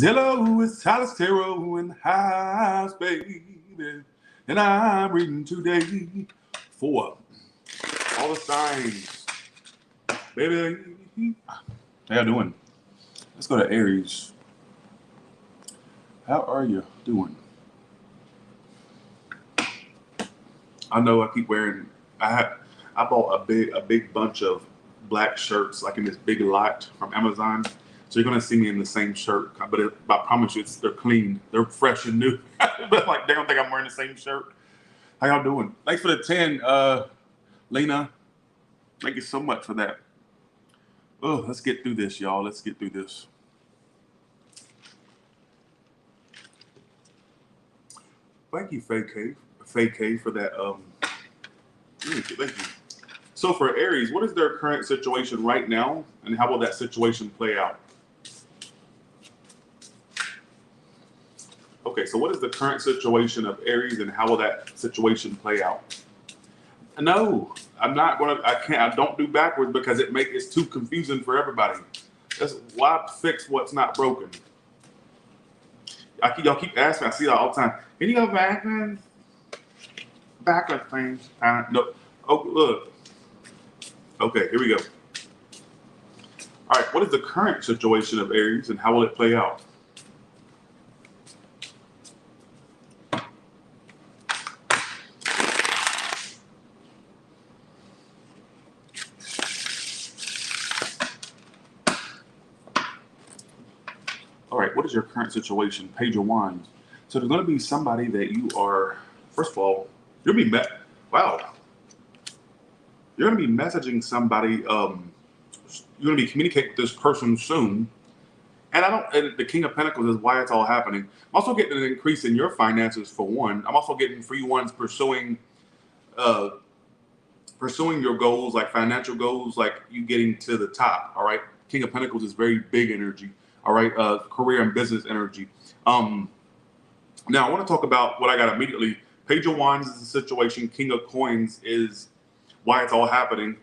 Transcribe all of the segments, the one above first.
hello, it's Alice Tarot in the house, baby. And I'm reading today for all the signs. Baby. How y'all doing? Let's go to Aries. How are you doing? I know I keep wearing, I bought a big bunch of black shirts, like in this big lot from Amazon. So you're gonna see me in the same shirt, but I promise you, they're clean, they're fresh and new. But like, they don't think I'm wearing the same shirt. How y'all doing? Thanks for the 10, Lena. Thank you so much for that. Oh, let's get through this, y'all. Let's get through this. Thank you, Faye K, for that. Thank you. So for Aries, what is their current situation right now, and how will that situation play out? Okay, so what is the current situation of Aries, and how will that situation play out? No, I'm not gonna. I don't do backwards because it's too confusing for everybody. That's why fix what's not broken. Y'all keep asking. I see that all the time. Can you go backwards? Backwards things. No. Oh, look. Okay, here we go. All right, what is the current situation of Aries, and how will it play out? All right, what is your current situation? Page of Wands. So there's going to be somebody that you are, first of all, you're going to be You're going to be messaging somebody. You're going to be communicating with this person soon. And the King of Pentacles is why it's all happening. I'm also getting an increase in your finances for one. I'm also getting free ones pursuing your goals, like financial goals, like you getting to the top. All right. King of Pentacles is very big energy. All right. Career and business energy. Now I want to talk about what I got immediately. Page of Wands is the situation. King of Coins is why it's all happening.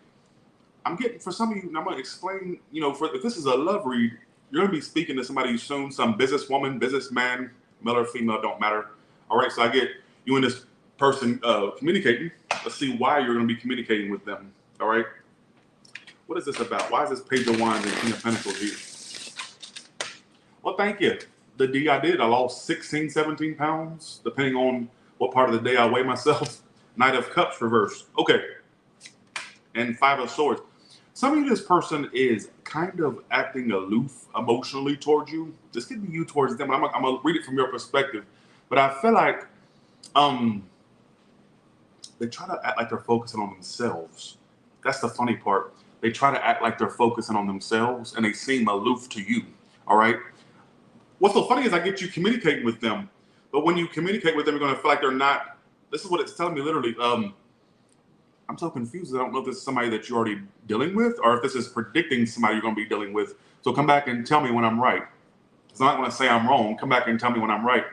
I'm getting, for some of you, and I'm going to explain, if this is a love read, you're going to be speaking to somebody soon, some businesswoman, businessman, male or female, don't matter. All right, so I get you and this person communicating. Let's see why you're going to be communicating with them. All right. What is this about? Why is this Page of Wands and King of Pentacles here? Well, thank you. The D I did, I lost 16, 17 pounds, depending on what part of the day I weigh myself. Knight of Cups reversed. Okay. And Five of Swords. Some of you, this person is kind of acting aloof emotionally towards you. This could be you towards them. I'm going to read it from your perspective. But I feel like they try to act like they're focusing on themselves. That's the funny part. They try to act like they're focusing on themselves, and they seem aloof to you. All right? What's so funny is I get you communicating with them. But when you communicate with them, you're going to feel like they're not. This is what it's telling me literally. I'm so confused. I don't know if this is somebody that you're already dealing with, or if this is predicting somebody you're going to be dealing with. So come back and tell me when I'm right. It's not going to say I'm wrong. Come back and tell me when I'm right.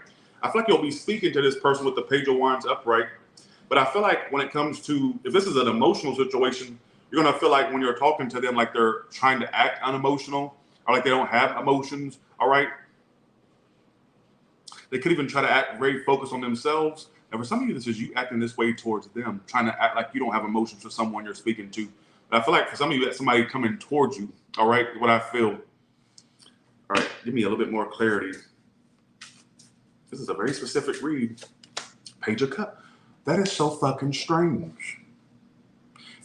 I feel like you'll be speaking to this person with the Page of Wands upright. But I feel like when it comes to, if this is an emotional situation, you're going to feel like when you're talking to them, like they're trying to act unemotional, or like they don't have emotions. All right. They could even try to act very focused on themselves. And for some of you, this is you acting this way towards them, trying to act like you don't have emotions for someone you're speaking to. But I feel like for some of you, that's somebody coming towards you. All right, what I feel. All right, give me a little bit more clarity. This is a very specific read. Page of Cups. That is so fucking strange.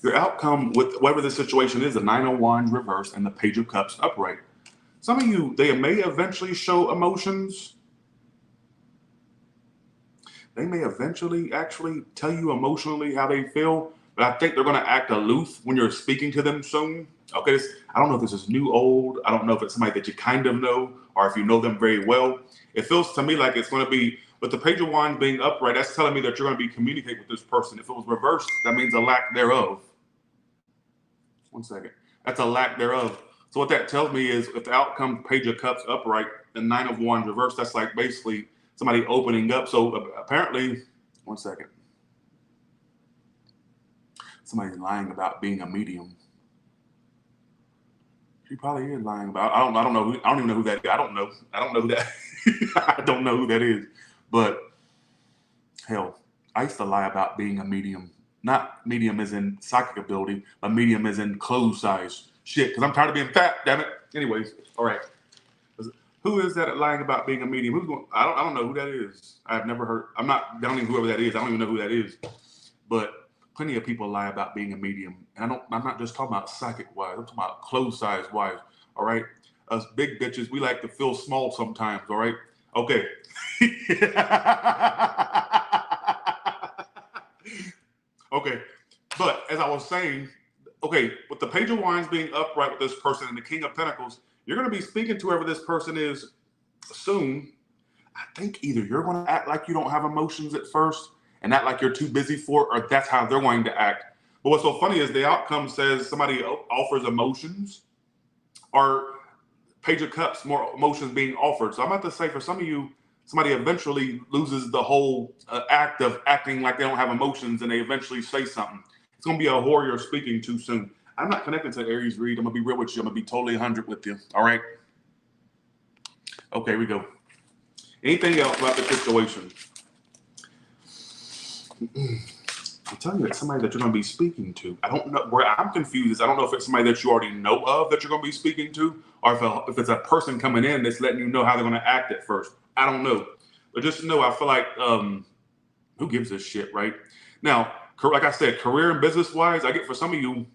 Your outcome with whatever the situation is, the Nine of Wands reversed and the Page of Cups upright. Some of you, they may eventually show emotions. They may eventually actually tell you emotionally how they feel, but I think they're going to act aloof when you're speaking to them soon. Okay, I don't know if this is new, old. I don't know if it's somebody that you kind of know, or if you know them very well. It feels to me like it's going to be, with the Page of Wands being upright, that's telling me that you're going to be communicating with this person. If it was reversed, that means a lack thereof. One second. That's a lack thereof. So what that tells me is if the outcome Page of Cups upright and Nine of Wands reversed, that's like basically somebody opening up. So apparently, one second. Somebody's lying about being a medium. He probably is lying about. I don't know who. I don't even know who that is. I don't know. I don't know who that. I don't know who that is. But hell, I used to lie about being a medium. Not medium as in psychic ability, but medium as in clothes size. Shit, because I'm tired of being fat. Damn it. Anyways, all right. Who is that lying about being a medium? Who's going? I don't know who that is. I've never heard. I'm not downing whoever that is. I don't even know who that is. But plenty of people lie about being a medium, and I'm not just talking about psychic wise. I'm talking about clothes size wise. All right. Us big bitches, we like to feel small sometimes. All right. Okay. Okay. But as I was saying, okay, with the Page of Wands being upright with this person and the King of Pentacles, you're going to be speaking to whoever this person is soon. I think either you're going to act like you don't have emotions at first and act like you're too busy for it, or that's how they're going to act. But what's so funny is the outcome says somebody offers emotions, or Page of Cups, more emotions being offered. So I'm about to say for some of you, somebody eventually loses the whole act of acting like they don't have emotions, and they eventually say something. It's going to be a whore you're speaking to soon. I'm not connected to Aries read. I'm going to be real with you. I'm going to be totally 100 with you. All right? Okay, here we go. Anything else about the situation? I'm telling you, it's somebody that you're going to be speaking to. I don't know. Where I'm confused is I don't know if it's somebody that you already know of that you're going to be speaking to, or if it's a person coming in that's letting you know how they're going to act at first. I don't know. But just know, I feel like, who gives a shit, right? Now, like I said, career and business-wise, I get for some of you,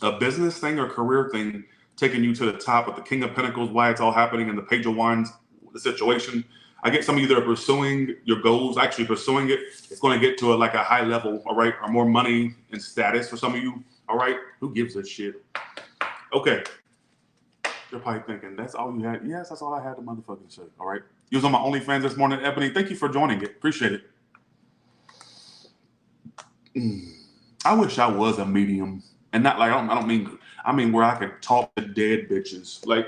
a business thing or career thing taking you to the top with the King of Pentacles, why it's all happening, and the Page of Wands, the situation. I get some of you that are pursuing your goals, actually pursuing it. It's going to get to like a high level, all right, or more money and status for some of you, all right? Who gives a shit? Okay. You're probably thinking, that's all you had? Yes, that's all I had to motherfucking say, all right? You was on my OnlyFans this morning, Ebony. Thank you for joining it. Appreciate it. I wish I was a medium. And not like, I mean where I could talk to dead bitches. Like,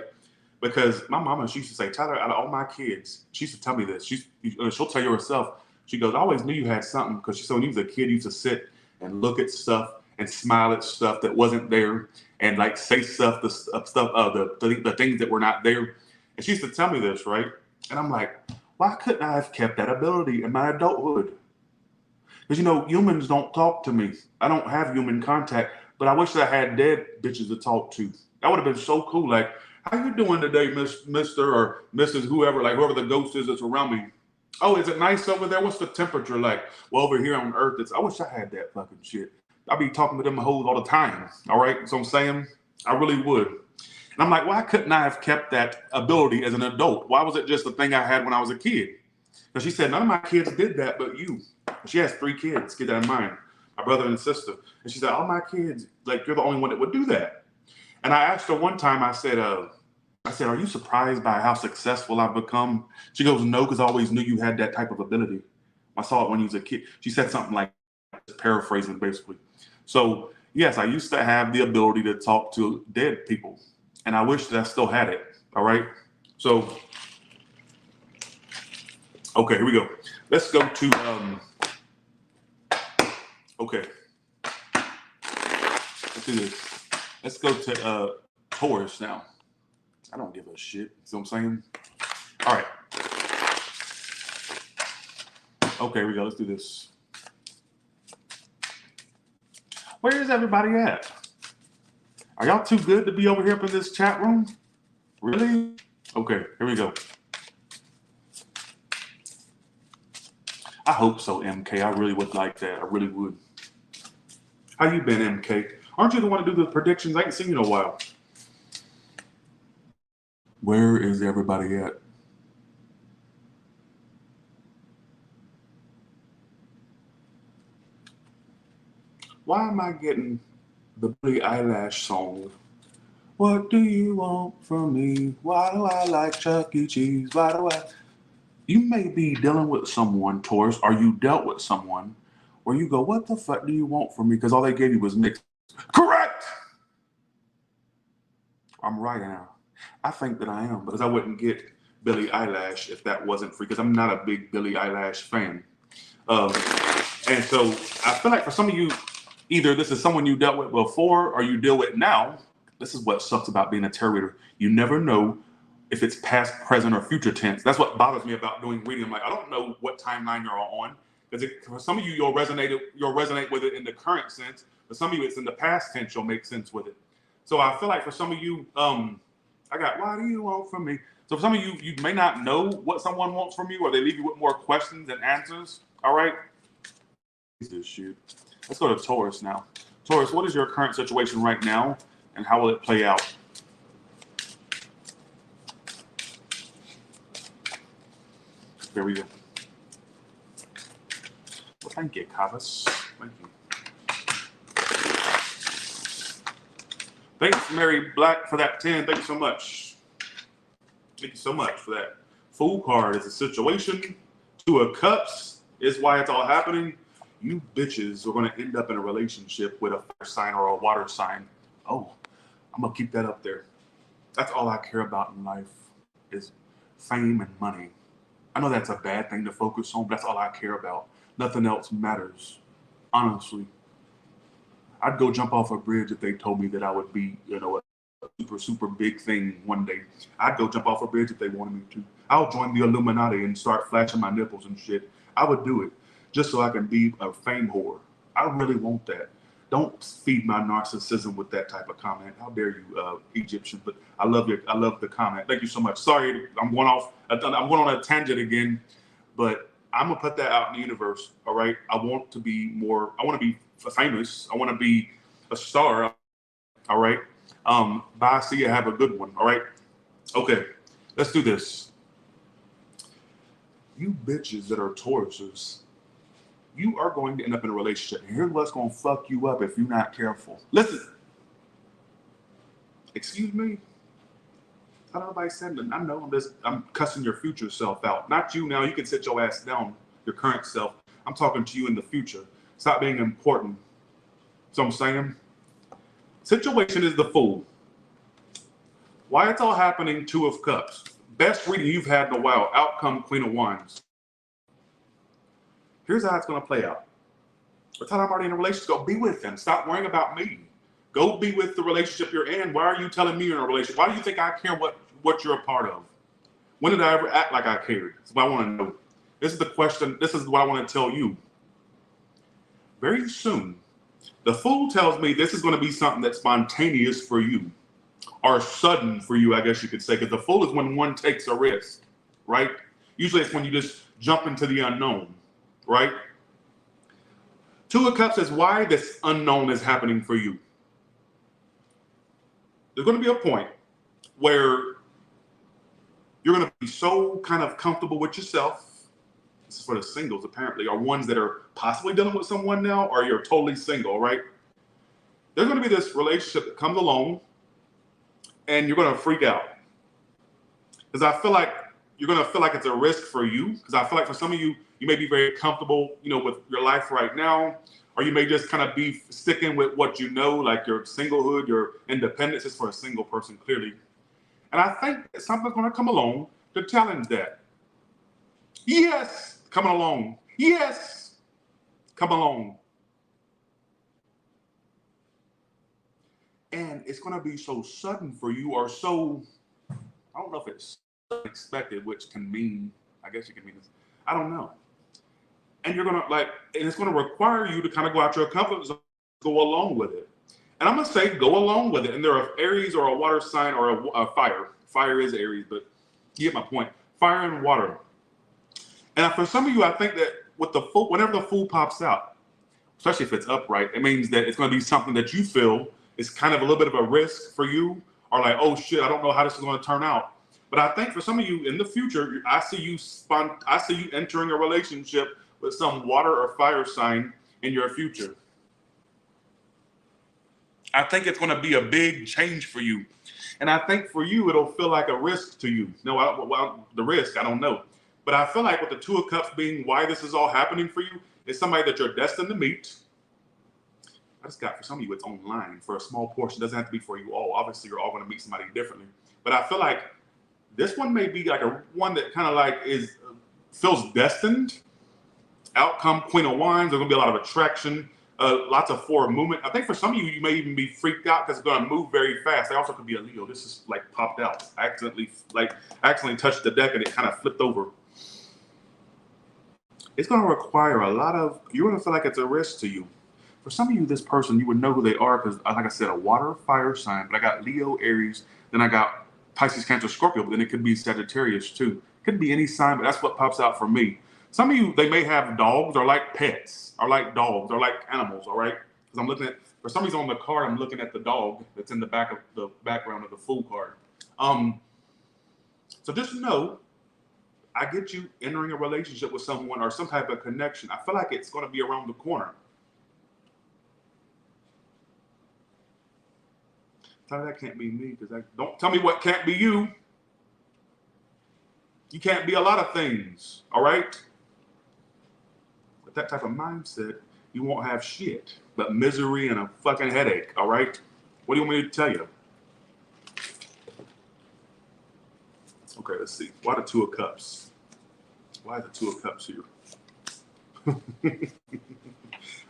because my mama, she used to say, Tyler, out of all my kids, she used to tell me this. She'll tell you herself. She goes, I always knew you had something, because she said when you was a kid, you used to sit and look at stuff and smile at stuff that wasn't there, and like say stuff, the things that were not there. And she used to tell me this, right? And I'm like, why couldn't I have kept that ability in my adulthood? Because, you know, humans don't talk to me. I don't have human contact, but I wish that I had dead bitches to talk to. That would have been so cool. Like, how you doing today, Mr. or Mrs. whoever, like whoever the ghost is that's around me? Oh, is it nice over there? What's the temperature like? Well, over here on Earth, I wish I had that fucking shit. I'd be talking to them hoes all the time, all right? So I'm saying, I really would. And I'm like, why couldn't I have kept that ability as an adult? Why was it just a thing I had when I was a kid? Because she said, none of my kids did that but you. She has 3 kids, keep that in mind, my brother and sister. And she said, all my kids, like, you're the only one that would do that. And I asked her one time, I said, are you surprised by how successful I've become? She goes, no, because I always knew you had that type of ability. I saw it when you was a kid. She said something like, paraphrasing basically. So yes, I used to have the ability to talk to dead people, and I wish that I still had it. All right. So, okay, here we go. Let's go to, okay. Let's do this. Let's go to Taurus now. I don't give a shit. See what I'm saying? All right. Okay, here we go. Let's do this. Where is everybody at? Are y'all too good to be over here up in this chat room? Really? Okay, here we go. I hope so, MK. I really would like that. I really would. How you been, MK? Aren't you the one to do the predictions? I ain't seen you in a while. Where is everybody at? Why am I getting the Billie Eilish song? What do you want from me? Why do I like Chuck E. Cheese? Why do I? You may be dealing with someone, Taurus, or you dealt with someone where you go, what the fuck do you want from me? Because all they gave you was mixed. Correct! I'm right now. I think that I am, because I wouldn't get Billie Eilish if that wasn't free, because I'm not a big Billie Eilish fan. And so I feel like for some of you, either this is someone you dealt with before or you deal with now, This is what sucks about being a tarot reader. You never know if it's past, present, or future tense. That's what bothers me about doing reading. I'm like, I don't know what timeline you're on. Because for some of you, you'll resonate with it in the current sense. For some of you, it's in the past tense. You'll make sense with it. So I feel like for some of you, I got, why do you want from me? So for some of you, you may not know what someone wants from you, or they leave you with more questions than answers. All right. This shit. Let's go to Taurus now. Taurus, what is your current situation right now, and how will it play out? There we go. Well, thank you, Cavus. Thank you. Thanks, Mary Black, for that 10. Thank you so much. Thank you so much for that. Fool card is a situation. Two of Cups is why it's all happening. You bitches are going to end up in a relationship with a fire sign or a water sign. Oh, I'm going to keep that up there. That's all I care about in life is fame and money. I know that's a bad thing to focus on, but that's all I care about. Nothing else matters, honestly. I'd go jump off a bridge if they told me that I would be, you know, a super, super big thing one day. I'd go jump off a bridge if they wanted me to. I'll join the Illuminati and start flashing my nipples and shit. I would do it just so I can be a fame whore. I really want that. Don't feed my narcissism with that type of comment. How dare you, Egyptian? But I love the comment. Thank you so much. Sorry, I'm going on a tangent again, but I'm gonna put that out in the universe. All right. I want to be famous. I want to be a star. All right. Bye. See you. Have a good one. All right. Okay. Let's do this. You bitches that are Tauruses, you are going to end up in a relationship. And here's what's going to fuck you up if you're not careful. Listen. Excuse me. I don't know if I said that. I know I'm cussing your future self out. Not you now. You can sit your ass down, your current self. I'm talking to you in the future. Stop being important. So I'm saying, situation is the Fool. Why it's all happening, Two of Cups. Best reading you've had in a while. Outcome, Queen of Wands. Here's how it's going to play out. By the time I'm already in a relationship, go be with them. Stop worrying about me. Go be with the relationship you're in. Why are you telling me you're in a relationship? Why do you think I care what you're a part of? When did I ever act like I cared? That's what I want to know. This is the question. This is what I want to tell you. Very soon, the Fool tells me this is going to be something that's spontaneous for you, or sudden for you, I guess you could say, because the Fool is when one takes a risk, right? Usually it's when you just jump into the unknown, right? Two of Cups is why this unknown is happening for you. There's going to be a point where you're going to be so kind of comfortable with yourself. This is for the singles, apparently, or ones that are possibly dealing with someone now, or you're totally single, right? There's going to be this relationship that comes along, and you're going to freak out. Because I feel like you're going to feel like it's a risk for you. Because I feel like for some of you, you may be very comfortable, you know, with your life right now, or you may just kind of be sticking with what you know, like your singlehood, your independence is for a single person, clearly. And I think that something's going to come along to challenge that. Yes, coming along. Yes, come along. And it's going to be so sudden for you, or so, I don't know if it's unexpected, which can mean, I guess you can mean this, I don't know. And you're going to and it's going to require you to kind of go out your comfort zone, go along with it. And I'm going to say go along with it. And there are Aries or a water sign or a fire. Fire is Aries, but you get my point. Fire and water. And for some of you, I think that with the Fool, whenever the Fool pops out, especially if it's upright, it means that it's going to be something that you feel is kind of a little bit of a risk for you, or like, oh shit, I don't know how this is going to turn out. But I think for some of you in the future, I see you entering a relationship with some water or fire sign in your future. I think it's going to be a big change for you. And I think for you, it'll feel like a risk to you. No, the risk, I don't know. But I feel like with the Two of Cups being why this is all happening for you, is somebody that you're destined to meet. I just got, for some of you, it's online for a small portion. It doesn't have to be for you all. Obviously, you're all going to meet somebody differently. But I feel like this one may be like one that kind of like feels destined. Outcome, Queen of Wands. There's going to be a lot of attraction. Lots of forward movement. I think for some of you, you may even be freaked out because it's going to move very fast. They also could be a Leo. This is like popped out. I accidentally touched the deck and it kind of flipped over. It's going to require a lot of, you're going to feel like it's a risk to you. For some of you, this person, you would know who they are because, like I said, a water, fire sign, but I got Leo, Aries, then I got Pisces, Cancer, Scorpio, but then it could be Sagittarius too. It could be any sign, but that's what pops out for me. Some of you, they may have dogs or like pets or like dogs or like animals, all right? Because I'm looking at, for some reason on the card, I'm looking at the dog that's in the back of the background of the Fool card. So just know, I get you entering a relationship with someone or some type of connection. I feel like it's going to be around the corner. Tell me that can't be me, because don't tell me what can't be you. You can't be a lot of things, all right? With that type of mindset, you won't have shit but misery and a fucking headache, all right? What do you want me to tell you? Okay, let's see. Why the Two of Cups? Why the Two of Cups here?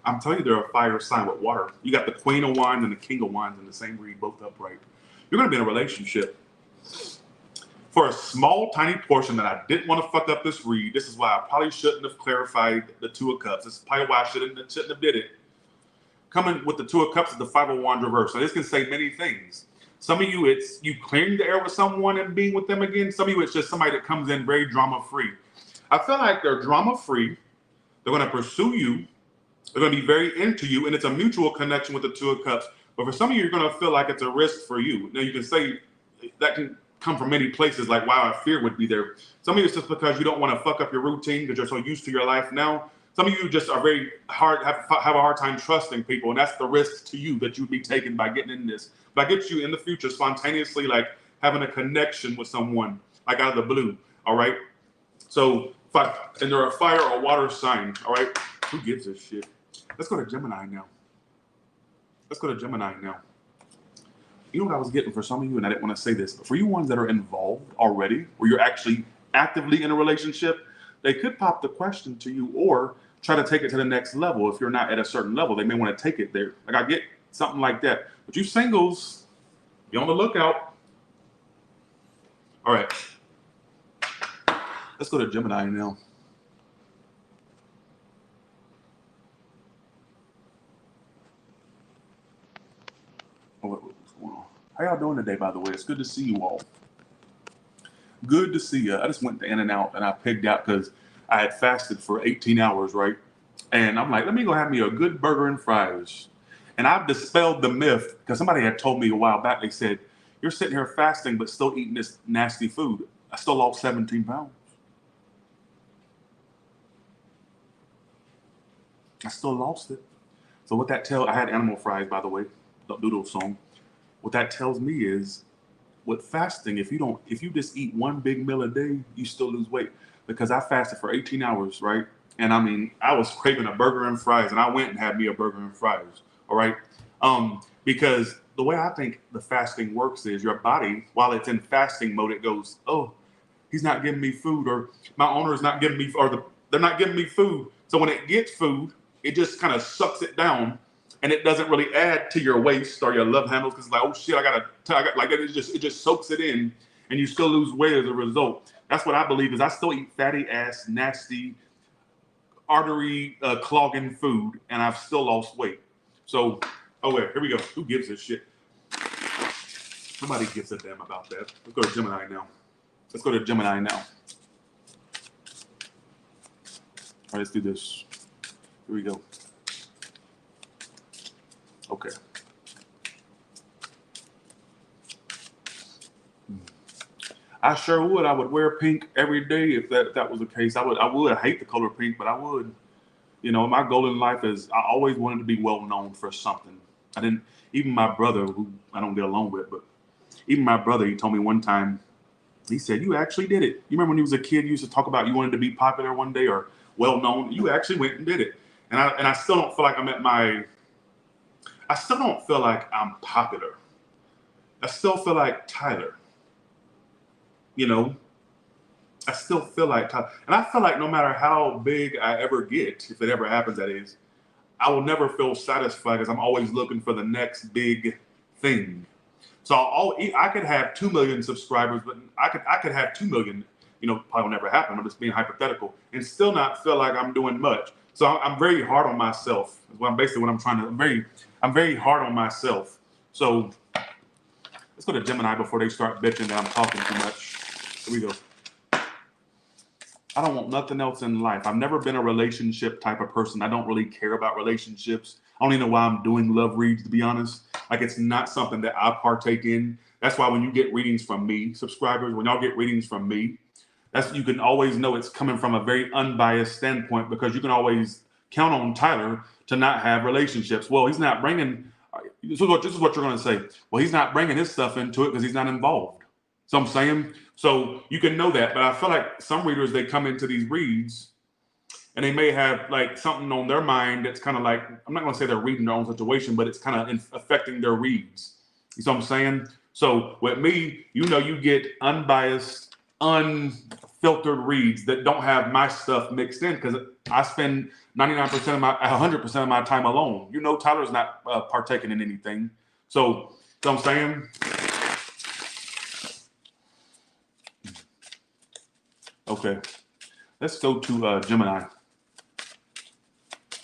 I'm telling you, they're a fire sign with water. You got the Queen of Wands and the King of Wands in the same read, both upright. You're going to be in a relationship. For a small, tiny portion that I didn't want to fuck up this read, this is why I probably shouldn't have clarified the Two of Cups. This is probably why I shouldn't have did it. Coming with the Two of Cups is the Five of Wands reverse. So this can say many things. Some of you, it's you clearing the air with someone and being with them again. Some of you, it's just somebody that comes in very drama-free. I feel like they're drama-free. They're going to pursue you. They're going to be very into you, and it's a mutual connection with the Two of Cups. But for some of you, you're going to feel like it's a risk for you. Now, you can say that can come from many places, like, wow, fear would be there. Some of you, it's just because you don't want to fuck up your routine because you're so used to your life now. Some of you just are very hard, have a hard time trusting people, and that's the risk to you that you'd be taking by getting in this. But I get you in the future spontaneously, like having a connection with someone, like out of the blue, all right? So, and they're a fire or water sign, all right? Who gives a shit? Let's go to Gemini now. Let's go to Gemini now. You know what I was getting for some of you, and I didn't want to say this, but for you ones that are involved already, where you're actually actively in a relationship, they could pop the question to you or try to take it to the next level. If you're not at a certain level, they may want to take it there. Like, I get something like that. But you singles, be on the lookout. All right. Let's go to Gemini now. What's going on? How y'all doing today, by the way? It's good to see you all. Good to see you. I just went in and out, and I pigged out because I had fasted for 18 hours, right? And I'm like, let me go have me a good burger and fries. And I've dispelled the myth because somebody had told me a while back, they said, you're sitting here fasting but still eating this nasty food. I still lost 17 pounds. I still lost it. So what that tells, I had animal fries, by the way, the doodle song. What that tells me is, with fasting, if you just eat one big meal a day, you still lose weight. Because I fasted for 18 hours, right? And I mean, I was craving a burger and fries, and I went and had me a burger and fries, all right? Because the way I think the fasting works is your body, while it's in fasting mode, it goes, oh, he's not giving me food, or my owner is not giving me, they're not giving me food. So when it gets food, it just kind of sucks it down, and it doesn't really add to your waist or your love handles because it's like, oh shit, I got like it just soaks it in, and you still lose weight as a result. That's what I believe is I still eat fatty ass, nasty, artery clogging food, and I've still lost weight. So, oh wait, here we go. Who gives a shit? Nobody gives a damn about that. Let's go to Gemini now. Let's go to Gemini now. All right, let's do this. Here we go. Okay. I sure would. I would wear pink every day if that was the case. I would. I hate the color pink, but I would. You know, my goal in life is I always wanted to be well known for something. I didn't. Even my brother, who I don't get along with, but even my brother, he told me one time. He said, "You actually did it. You remember when you was a kid, you used to talk about you wanted to be popular one day or well known. You actually went and did it." And I still don't feel like I'm at my. I still don't feel like I'm popular. I still feel like Tyler. You know, I still feel like Tyler. And I feel like no matter how big I ever get, if it ever happens, that is, I will never feel satisfied because I'm always looking for the next big thing. So I could have 2 million subscribers, but I could have 2 million, you know, probably will never happen. I'm just being hypothetical and still not feel like I'm doing much. So I'm very hard on myself. Is what I'm basically what I'm trying to, I'm very hard on myself. So let's go to Gemini before they start bitching that I'm talking too much. Here we go. I don't want nothing else in life. I've never been a relationship type of person. I don't really care about relationships. I don't even know why I'm doing love reads, to be honest. Like, it's not something that I partake in. That's why when you get readings from me, subscribers, when y'all get readings from me, you can always know it's coming from a very unbiased standpoint, because you can always count on Tyler to not have relationships. Well, he's not bringing, this is what you're going to say. Well, he's not bringing his stuff into it because he's not involved. So I'm saying, so you can know that, but I feel like some readers, they come into these reads and they may have like something on their mind that's kind of like, I'm not going to say they're reading their own situation, but it's kind of affecting their reads. You see what I'm saying? So with me, you know, you get unbiased, unfiltered reads that don't have my stuff mixed in, because I spend 99% of my, 100% of my time alone. You know, Tyler's not partaking in anything. So I'm saying, okay, let's go to Gemini.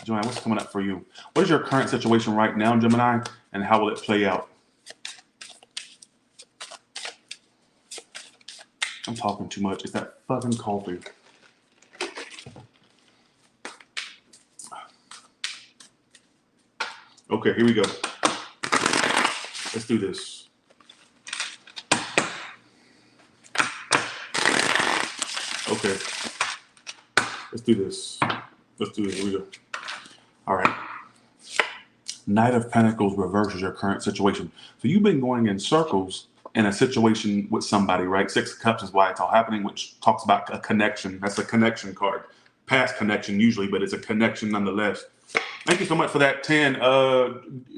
Gemini, what's coming up for you? What is your current situation right now, Gemini, and how will it play out? I'm talking too much. It's that fucking coffee. Okay, here we go. Let's do this. Okay. Let's do this. Let's do it. Here we go. All right. Knight of Pentacles reverses your current situation. So you've been going in circles in a situation with somebody, right? Six of Cups is why it's all happening, which talks about a connection. That's a connection card. Past connection usually, but it's a connection nonetheless. Thank you so much for that 10.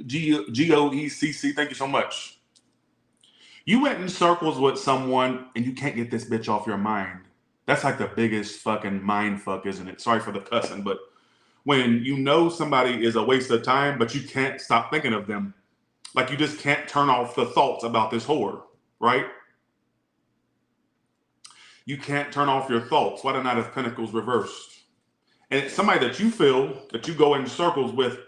GOECC, thank you so much. You went in circles with someone and you can't get this bitch off your mind. That's like the biggest fucking mind fuck, isn't it? Sorry for the cussing, but when you know somebody is a waste of time, but you can't stop thinking of them. Like, you just can't turn off the thoughts about this whore, right? You can't turn off your thoughts. Why the Knight of Pentacles reversed? And it's somebody that you feel that you go in circles with.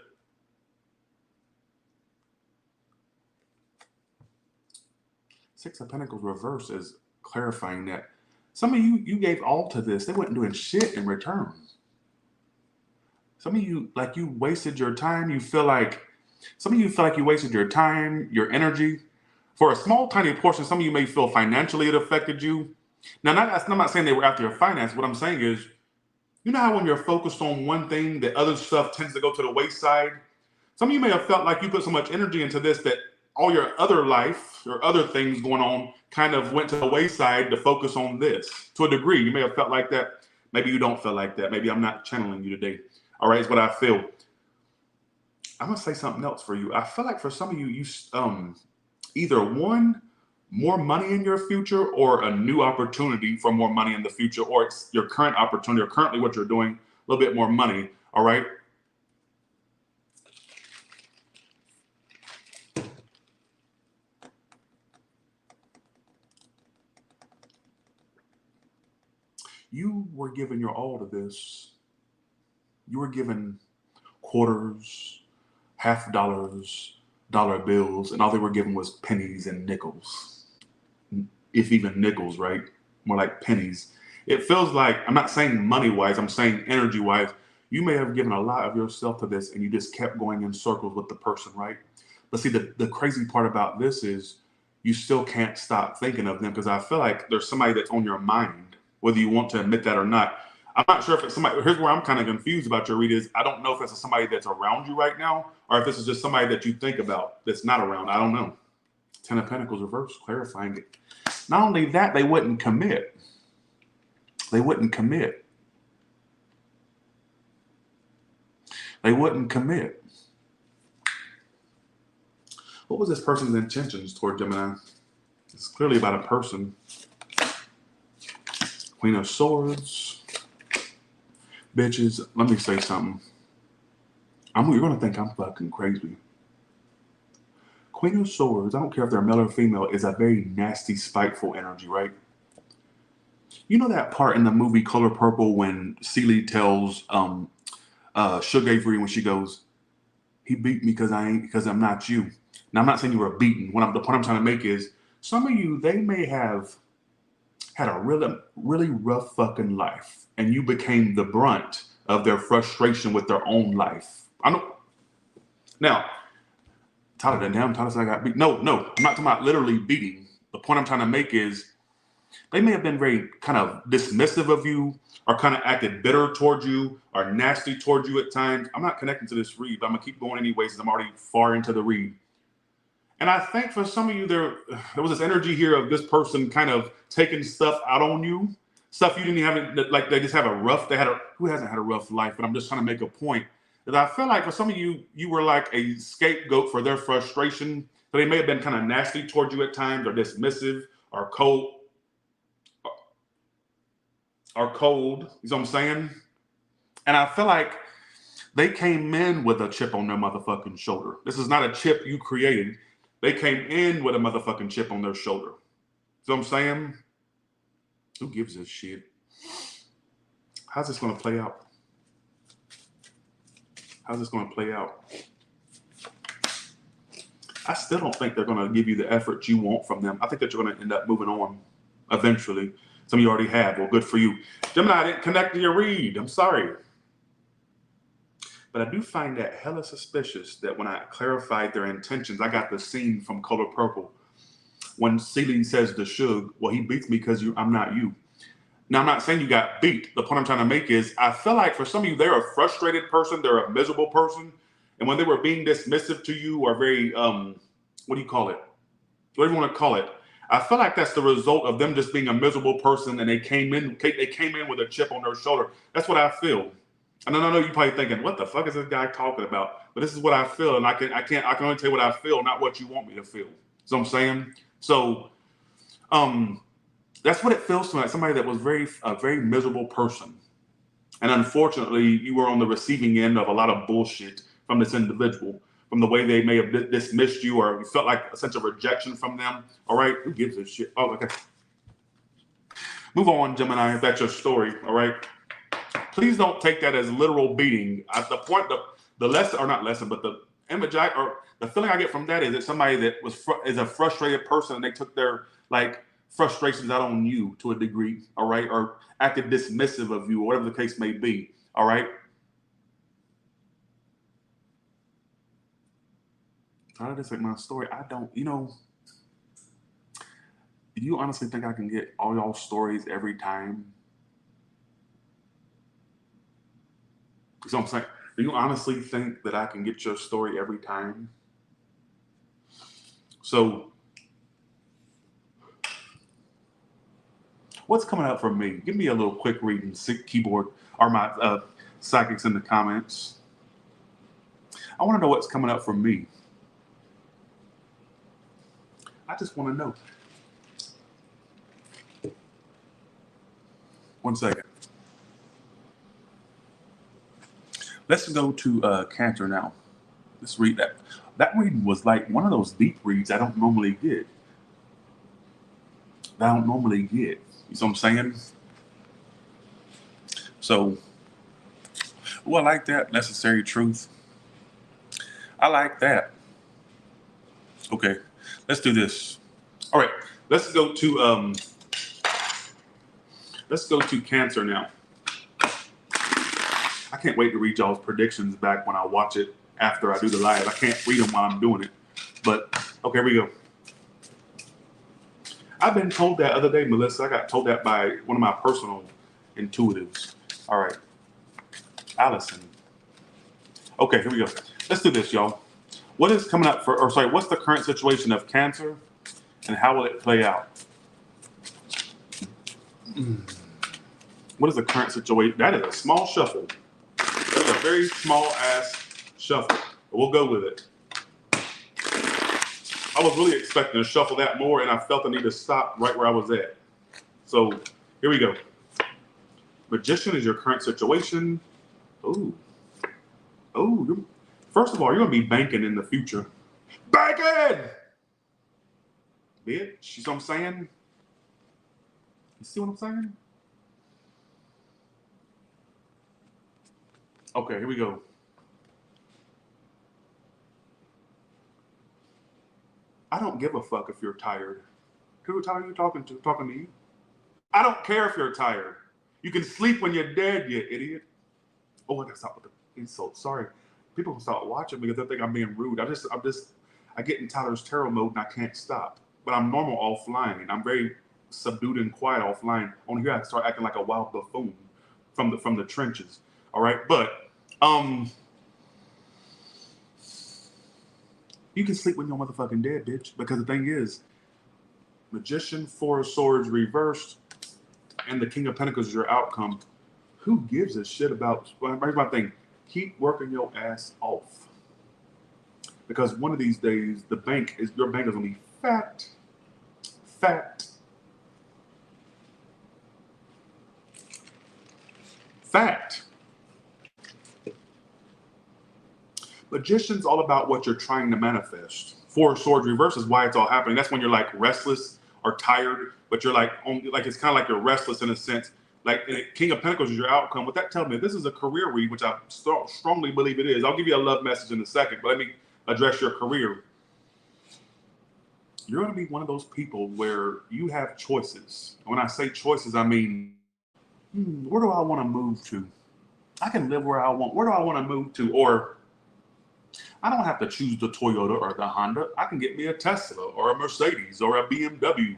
Six of Pentacles reverse is clarifying that some of you gave all to this. They weren't doing shit in return. Some of you, like, you wasted your time. Some of you feel like you wasted your time, your energy. For a small, tiny portion, some of you may feel financially it affected you. Now, I'm not saying they were after your finance. What I'm saying is, you know how when you're focused on one thing, that other stuff tends to go to the wayside? Some of you may have felt like you put so much energy into this that all your other life or other things going on kind of went to the wayside to focus on this. To a degree, you may have felt like that. Maybe you don't feel like that. Maybe I'm not channeling you today. All right, it's what I feel. I'm gonna say something else for you. I feel like for some of you, you either one, more money in your future, or a new opportunity for more money in the future, or it's your current opportunity, or currently what you're doing, a little bit more money. All right. You were giving your all to this. You were given quarters, half dollars, dollar bills, and all they were given was pennies and nickels. If even nickels, right? More like pennies. It feels like, I'm not saying money-wise, I'm saying energy-wise, you may have given a lot of yourself to this and you just kept going in circles with the person, right? But see, the crazy part about this is you still can't stop thinking of them, because I feel like there's somebody that's on your mind, whether you want to admit that or not. I'm not sure if it's somebody. Here's where I'm kind of confused about your read is, I don't know if it's somebody that's around you right now, or if this is just somebody that you think about that's not around. I don't know. 10 of Pentacles reverse, clarifying it. Not only that, they wouldn't commit. They wouldn't commit. They wouldn't commit. What was this person's intentions toward Gemini? It's clearly about a person. Queen of Swords. Bitches, let me say something. You're gonna think I'm fucking crazy. Queen of Swords, I don't care if they're male or female, is a very nasty, spiteful energy, right? You know that part in the movie Color Purple when Celie tells Suge Avery when she goes, he beat me because I'm not you. Now I'm not saying you were beaten. The point I'm trying to make is some of you, they may have had a really, really rough fucking life, and you became the brunt of their frustration with their own life. I know. Now, Tyler said I got beat. No, I'm not talking about literally beating. The point I'm trying to make is they may have been very kind of dismissive of you, or kind of acted bitter towards you, or nasty towards you at times. I'm not connecting to this read, but I'm gonna keep going anyways, because I'm already far into the read. And I think for some of you, there was this energy here of this person kind of taking stuff out on you, stuff you didn't have, like they just have who hasn't had a rough life? But I'm just trying to make a point that I feel like for some of you, you were like a scapegoat for their frustration. So they may have been kind of nasty towards you at times, or dismissive, or cold. You know what I'm saying? And I feel like they came in with a chip on their motherfucking shoulder. This is not a chip you created. They came in with a motherfucking chip on their shoulder. See what I'm saying? Who gives a shit? How's this going to play out? How's this going to play out? I still don't think they're going to give you the effort you want from them. I think that you're going to end up moving on eventually. Some of you already have. Well, good for you. Gemini, I didn't connect to your read. I'm sorry. But I do find that hella suspicious that when I clarified their intentions, I got the scene from Color Purple when Celie says to Suge, well, he beats me because I'm not you. Now, I'm not saying you got beat. The point I'm trying to make is I feel like for some of you, they're a frustrated person. They're a miserable person. And when they were being dismissive to you, or very, what do you call it? Whatever you want to call it. I feel like that's the result of them just being a miserable person, and they came in with a chip on their shoulder. That's what I feel. And I know you're probably thinking, what the fuck is this guy talking about? But this is what I feel, and I can only tell you what I feel, not what you want me to feel. So I'm saying? So that's what it feels to me, like somebody that was a very miserable person. And unfortunately, you were on the receiving end of a lot of bullshit from this individual, from the way they may have dismissed you, or you felt like a sense of rejection from them. All right? Who gives a shit? Oh, okay. Move on, Gemini, if that's your story. All right? Please don't take that as literal beating. At the point, the lesson, or not lesson, but the image or the feeling I get from that is that somebody that is a frustrated person, and they took their frustrations out on you to a degree, all right, or acted dismissive of you, or whatever the case may be, all right. How did this like my story? I don't, do you honestly think I can get all y'all stories every time? So I'm saying, do you honestly think that I can get your story every time? So what's coming up for me? Give me a little quick reading, keyboard, or my psychics in the comments. I want to know what's coming up for me. I just want to know. One second. Let's go to Cancer now. Let's read that. That reading was like one of those deep reads I don't normally get. You see what I'm saying? So, I like that. Necessary truth. I like that. Okay, let's do this. All right, let's go to Cancer now. I can't wait to read y'all's predictions back when I watch it after I do the live. I can't read them while I'm doing it. But, okay, here we go. I've been told that other day, Melissa. I got told that by one of my personal intuitives. All right. Allison. Okay, here we go. Let's do this, y'all. What is coming up what's the current situation of Cancer, and how will it play out? What is the current situation? That is a small shuffle. That is a very small ass shuffle. But we'll go with it. I was really expecting to shuffle that more, and I felt the need to stop right where I was at. So here we go. Magician is your current situation. Oh, First of all, you're going to be banking in the future. Banking! Bitch, you see what I'm saying? You see what I'm saying? Okay, here we go. I don't give a fuck if you're tired. Who are you talking to? Talking to you? I don't care if you're tired. You can sleep when you're dead, you idiot. Oh, I gotta stop with the insult. Sorry. People will start watching because they think I'm being rude. I get in Tyler's tarot mode and I can't stop. But I'm normal offline. I'm very subdued and quiet offline. On here, I start acting like a wild buffoon from the trenches. All right, but you can sleep when you're motherfucking dead, bitch. Because the thing is, Magician, Four of Swords reversed, and the King of Pentacles is your outcome. Who gives a shit about? Well, here's my thing: keep working your ass off. Because one of these days, your bank is gonna be fat, fat, fat. Magician's all about what you're trying to manifest. Four of Swords reverse is why it's all happening. That's when you're like restless or tired, but you're like it's kind of like you're restless in a sense. Like King of Pentacles is your outcome. What that tells me, this is a career read, which I strongly believe it is. I'll give you a love message in a second, but let me address your career. You're going to be one of those people where you have choices. When I say choices, I mean, where do I want to move to? I can live where I want. Where do I want to move to? Or I don't have to choose the Toyota or the Honda. I can get me a Tesla or a Mercedes or a BMW.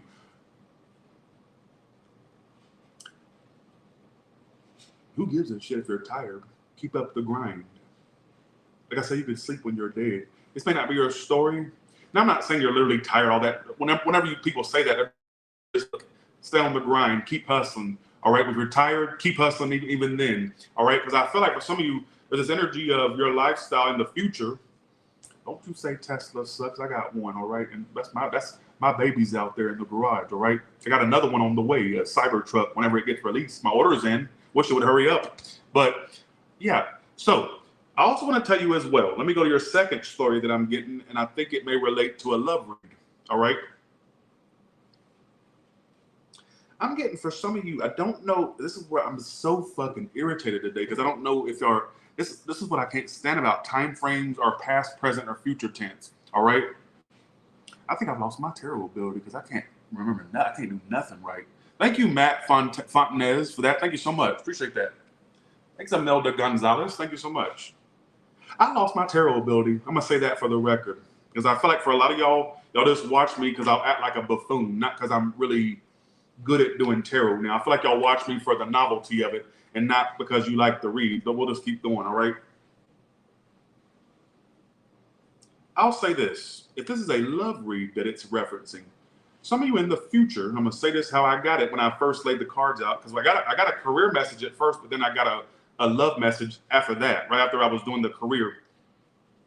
Who gives a shit if you're tired? Keep up the grind. Like I said, you can sleep when you're dead. This may not be your story. Now, I'm not saying you're literally tired, all that. Whenever you people say that, just stay on the grind, keep hustling. All right, if you're tired, keep hustling even then. All right, because I feel like for some of you, there's this energy of your lifestyle in the future. Don't you say Tesla sucks. I got one, all right? And that's my baby's out there in the garage, all right? I got another one on the way, a Cybertruck, whenever it gets released. My order's in. Wish it would hurry up. But yeah, so I also want to tell you as well. Let me go to your second story that I'm getting, and I think it may relate to a love read, all right? I'm getting, for some of you, I don't know, this is where I'm so fucking irritated today, because I don't know if y'all, this is what I can't stand about time frames or past, present, or future tense, all right? I think I've lost my tarot ability because I can't remember nothing. I can't do nothing right. Thank you, Matt Fontanez, for that. Thank you so much. Appreciate that. Thanks, Imelda Gonzalez. Thank you so much. I lost my tarot ability. I'm going to say that for the record, because I feel like for a lot of y'all just watch me because I'll act like a buffoon, not because I'm really good at doing tarot. Now, I feel like y'all watch me for the novelty of it and not because you like the read, but we'll just keep going, all right? I'll say this. If this is a love read that it's referencing, some of you in the future, I'm going to say this how I got it when I first laid the cards out, because I got a career message at first, but then I got a love message after that, right after I was doing the career.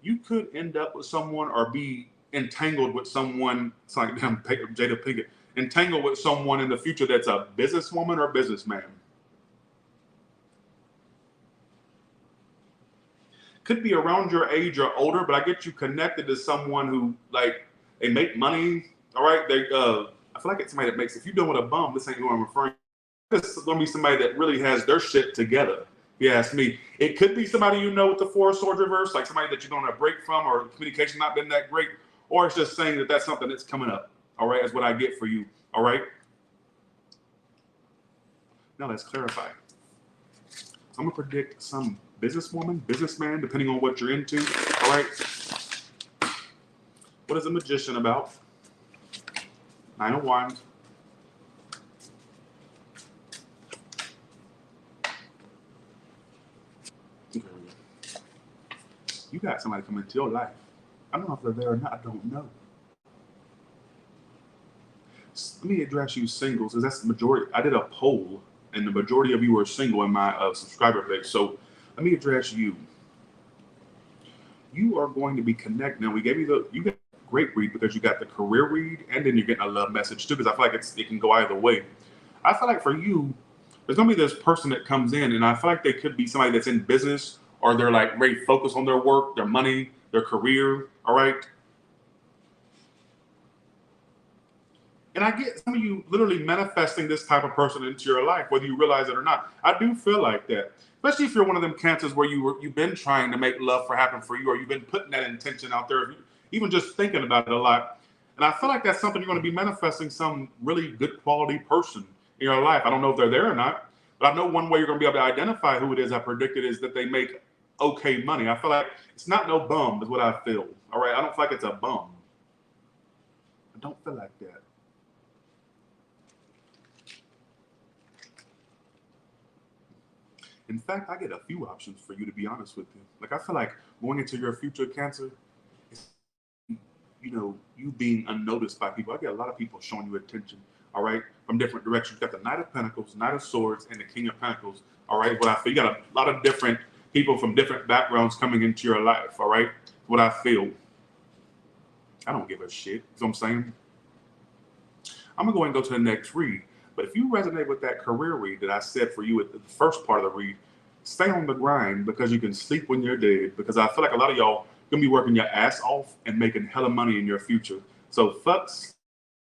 You could end up with someone or be entangled with someone, it's like damn Jada Pinkett, entangled with someone in the future that's a businesswoman or businessman. Could be around your age or older, but I get you connected to someone who, like, they make money, all right? I feel like it's somebody that makes, if you're doing with a bum, this ain't who I'm referring to. This is going to be somebody that really has their shit together, if you ask me. It could be somebody you know with the Four of Swords reverse, like somebody that you're going to break from or communication not been that great, or it's just saying that that's something that's coming up, all right? That's what I get for you, all right? Now let's clarify. I'm going to predict some businesswoman, businessman, depending on what you're into, all right? What is a magician about? 9 of Wands. Okay. You got somebody come into your life. I don't know if they're there or not. I don't know. Let me address you singles, because that's the majority. I did a poll, and the majority of you are single in my subscriber base. So let me address you. You are going to be connected. Now, we gave you you got a great read because you got the career read, and then you're getting a love message too, because I feel like it can go either way. I feel like for you, there's going to be this person that comes in, and I feel like they could be somebody that's in business or they're like very focused on their work, their money, their career, all right? And I get some of you literally manifesting this type of person into your life, whether you realize it or not. I do feel like that, especially if you're one of them cancers where you've been trying to make love happen for you, or you've been putting that intention out there, even just thinking about it a lot. And I feel like that's something you're going to be manifesting, some really good quality person in your life. I don't know if they're there or not, but I know one way you're going to be able to identify who it is I predicted is that they make okay money. I feel like it's not no bum is what I feel. All right. I don't feel like it's a bum. I don't feel like that. In fact, I get a few options for you, to be honest with you. Like, I feel like going into your future, Cancer, is, you being unnoticed by people. I get a lot of people showing you attention, all right, from different directions. You got the Knight of Pentacles, Knight of Swords, and the King of Pentacles, all right? What I feel, you got a lot of different people from different backgrounds coming into your life, all right? What I feel. I don't give a shit. You know what I'm saying? I'm going to go and go to the next read. But if you resonate with that career read that I said for you at the first part of the read, stay on the grind, because you can sleep when you're dead. Because I feel like a lot of y'all going to be working your ass off and making hella money in your future. So fucks,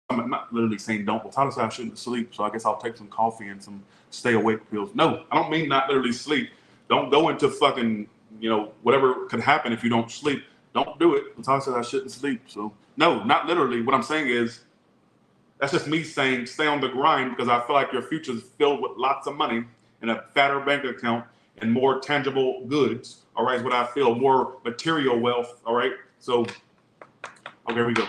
I'm not literally saying don't. Well, Tyler said I shouldn't sleep, so I guess I'll take some coffee and some stay awake pills. No, I don't mean not literally sleep. Don't go into fucking, whatever could happen if you don't sleep. Don't do it. Tyler said I shouldn't sleep. So no, not literally. What I'm saying is, that's just me saying stay on the grind, because I feel like your future is filled with lots of money and a fatter bank account and more tangible goods. All right, is what I feel. More material wealth. All right. So, okay, here we go.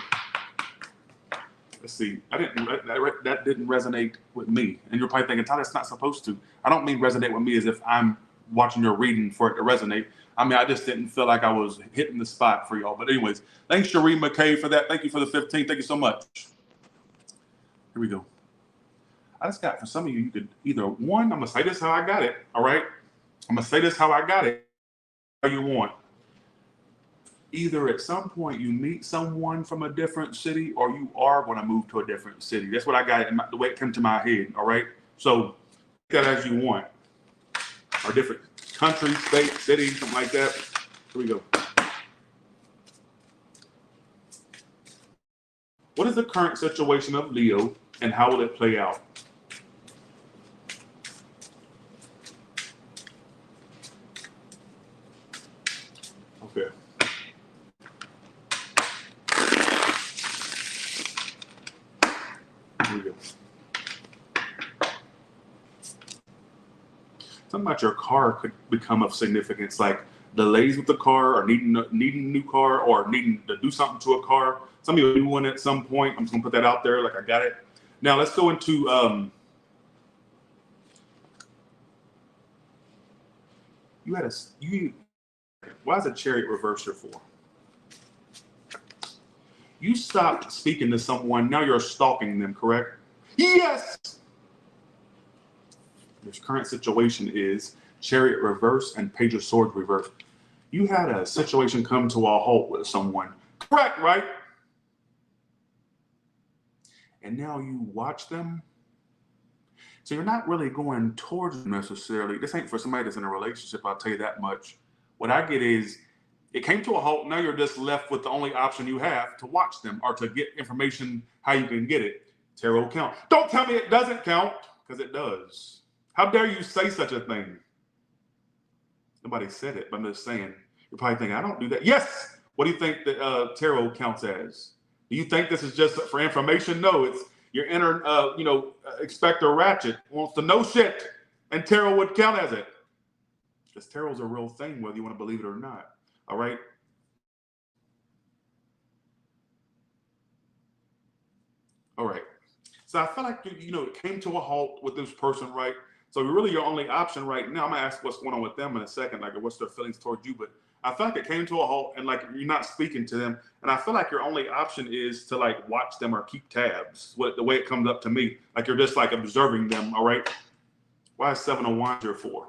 Let's see. That didn't resonate with me. And you're probably thinking, Tyler, it's not supposed to. I don't mean resonate with me as if I'm watching your reading for it to resonate. I mean, I just didn't feel like I was hitting the spot for y'all. But anyways, thanks, Sheree McKay, for that. Thank you for the 15. Thank you so much. Here we go. I just got, for some of you, you could either, one, I'm going to say this how I got it, all right? I'm going to say this how I got it, how you want. Either at some point you meet someone from a different city, or you are going to move to a different city. That's what I got, the way it came to my head, all right? So take that as you want. Or different country, state, city, something like that. Here we go. What is the current situation of Leo, and how will it play out? Okay. Here we go. Something about your car could become of significance, like delays with the car, or needing a new car, or needing to do something to a car. Some of you do one at some point. I'm just gonna put that out there, like I got it. Now let's go into why is a Chariot reversed here for? You stopped speaking to someone, now you're stalking them, correct? Yes. Your current situation is Chariot reverse and Page of Swords reverse. You had a situation come to a halt with someone, correct, right? And now you watch them. So you're not really going towards them necessarily. This ain't for somebody that's in a relationship, I'll tell you that much. What I get is, it came to a halt, now you're just left with the only option you have to watch them, or to get information how you can get it. Tarot count. Don't tell me it doesn't count, because it does. How dare you say such a thing? Nobody said it, but I'm just saying. You're probably thinking, I don't do that. Yes! What do you think that tarot counts as? Do you think this is just for information? No, it's your inner, Expector Ratchet wants to know shit, and tarot would count as it. Because tarot's a real thing, whether you want to believe it or not. All right? All right. So I feel like, it came to a halt with this person, right? So really your only option right now, I'm going to ask what's going on with them in a second, like what's their feelings towards you, but I feel like it came to a halt, and like you're not speaking to them. And I feel like your only option is to like watch them or keep tabs, the way it comes up to me. Like you're just like observing them, all right? Why is 7 of Wands here for?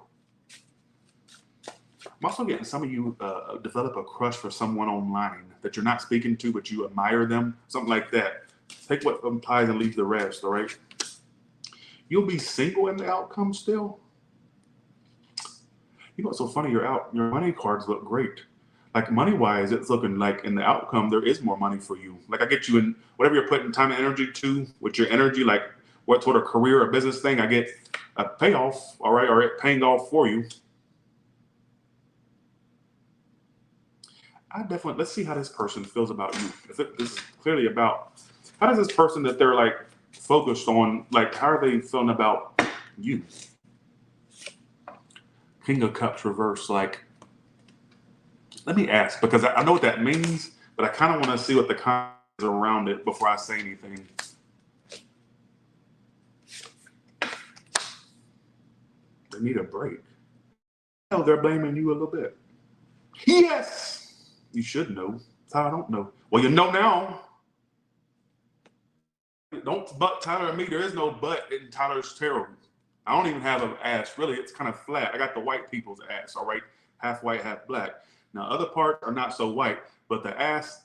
I'm also getting some of you develop a crush for someone online that you're not speaking to, but you admire them, something like that. Take what implies and leave the rest, all right? You'll be single in the outcome still. You know what's so funny? Your money cards look great. Like money wise, it's looking like in the outcome there is more money for you. Like I get you in whatever you're putting time and energy to with your energy, like what sort of career or business thing, I get a payoff, all right, or it paying off for you. I definitely, let's see how this person feels about you. This is clearly about, how does this person that they're like focused on, like how are they feeling about you? King of Cups reverse, like, let me ask, because I know what that means, but I kind of want to see what the context is around it before I say anything. They need a break. No, they're blaming you a little bit. Yes! You should know. That's how I don't know. Well, you know now. Don't butt Tyler and me. There is no butt in Tyler's tarot. I don't even have an ass. Really, it's kind of flat. I got the white people's ass, all right? Half white, half black. Now, other parts are not so white, but the ass,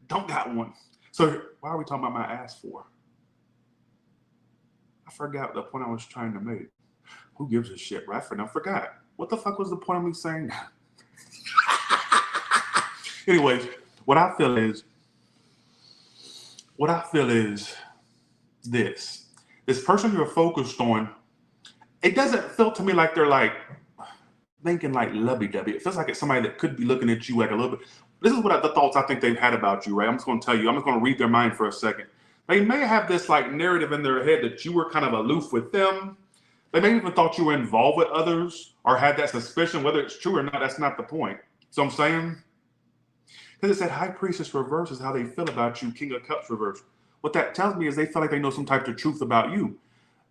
don't got one. So why are we talking about my ass for? I forgot the point I was trying to make. Who gives a shit, right? I forgot. What the fuck was the point of me saying that? Anyways, what I feel is this person you're focused on, it doesn't feel to me like they're like thinking like lovey-dovey. It feels like it's somebody that could be looking at you like a little bit. This is what the thoughts I think they've had about you, right? I'm just going to tell you. I'm just going to read their mind for a second. They may have this like narrative in their head that you were kind of aloof with them. They may even thought you were involved with others or had that suspicion. Whether it's true or not, that's not the point. So I'm saying, because it said High Priestess reverse is how they feel about you, King of Cups reverse. What that tells me is they feel like they know some type of truth about you.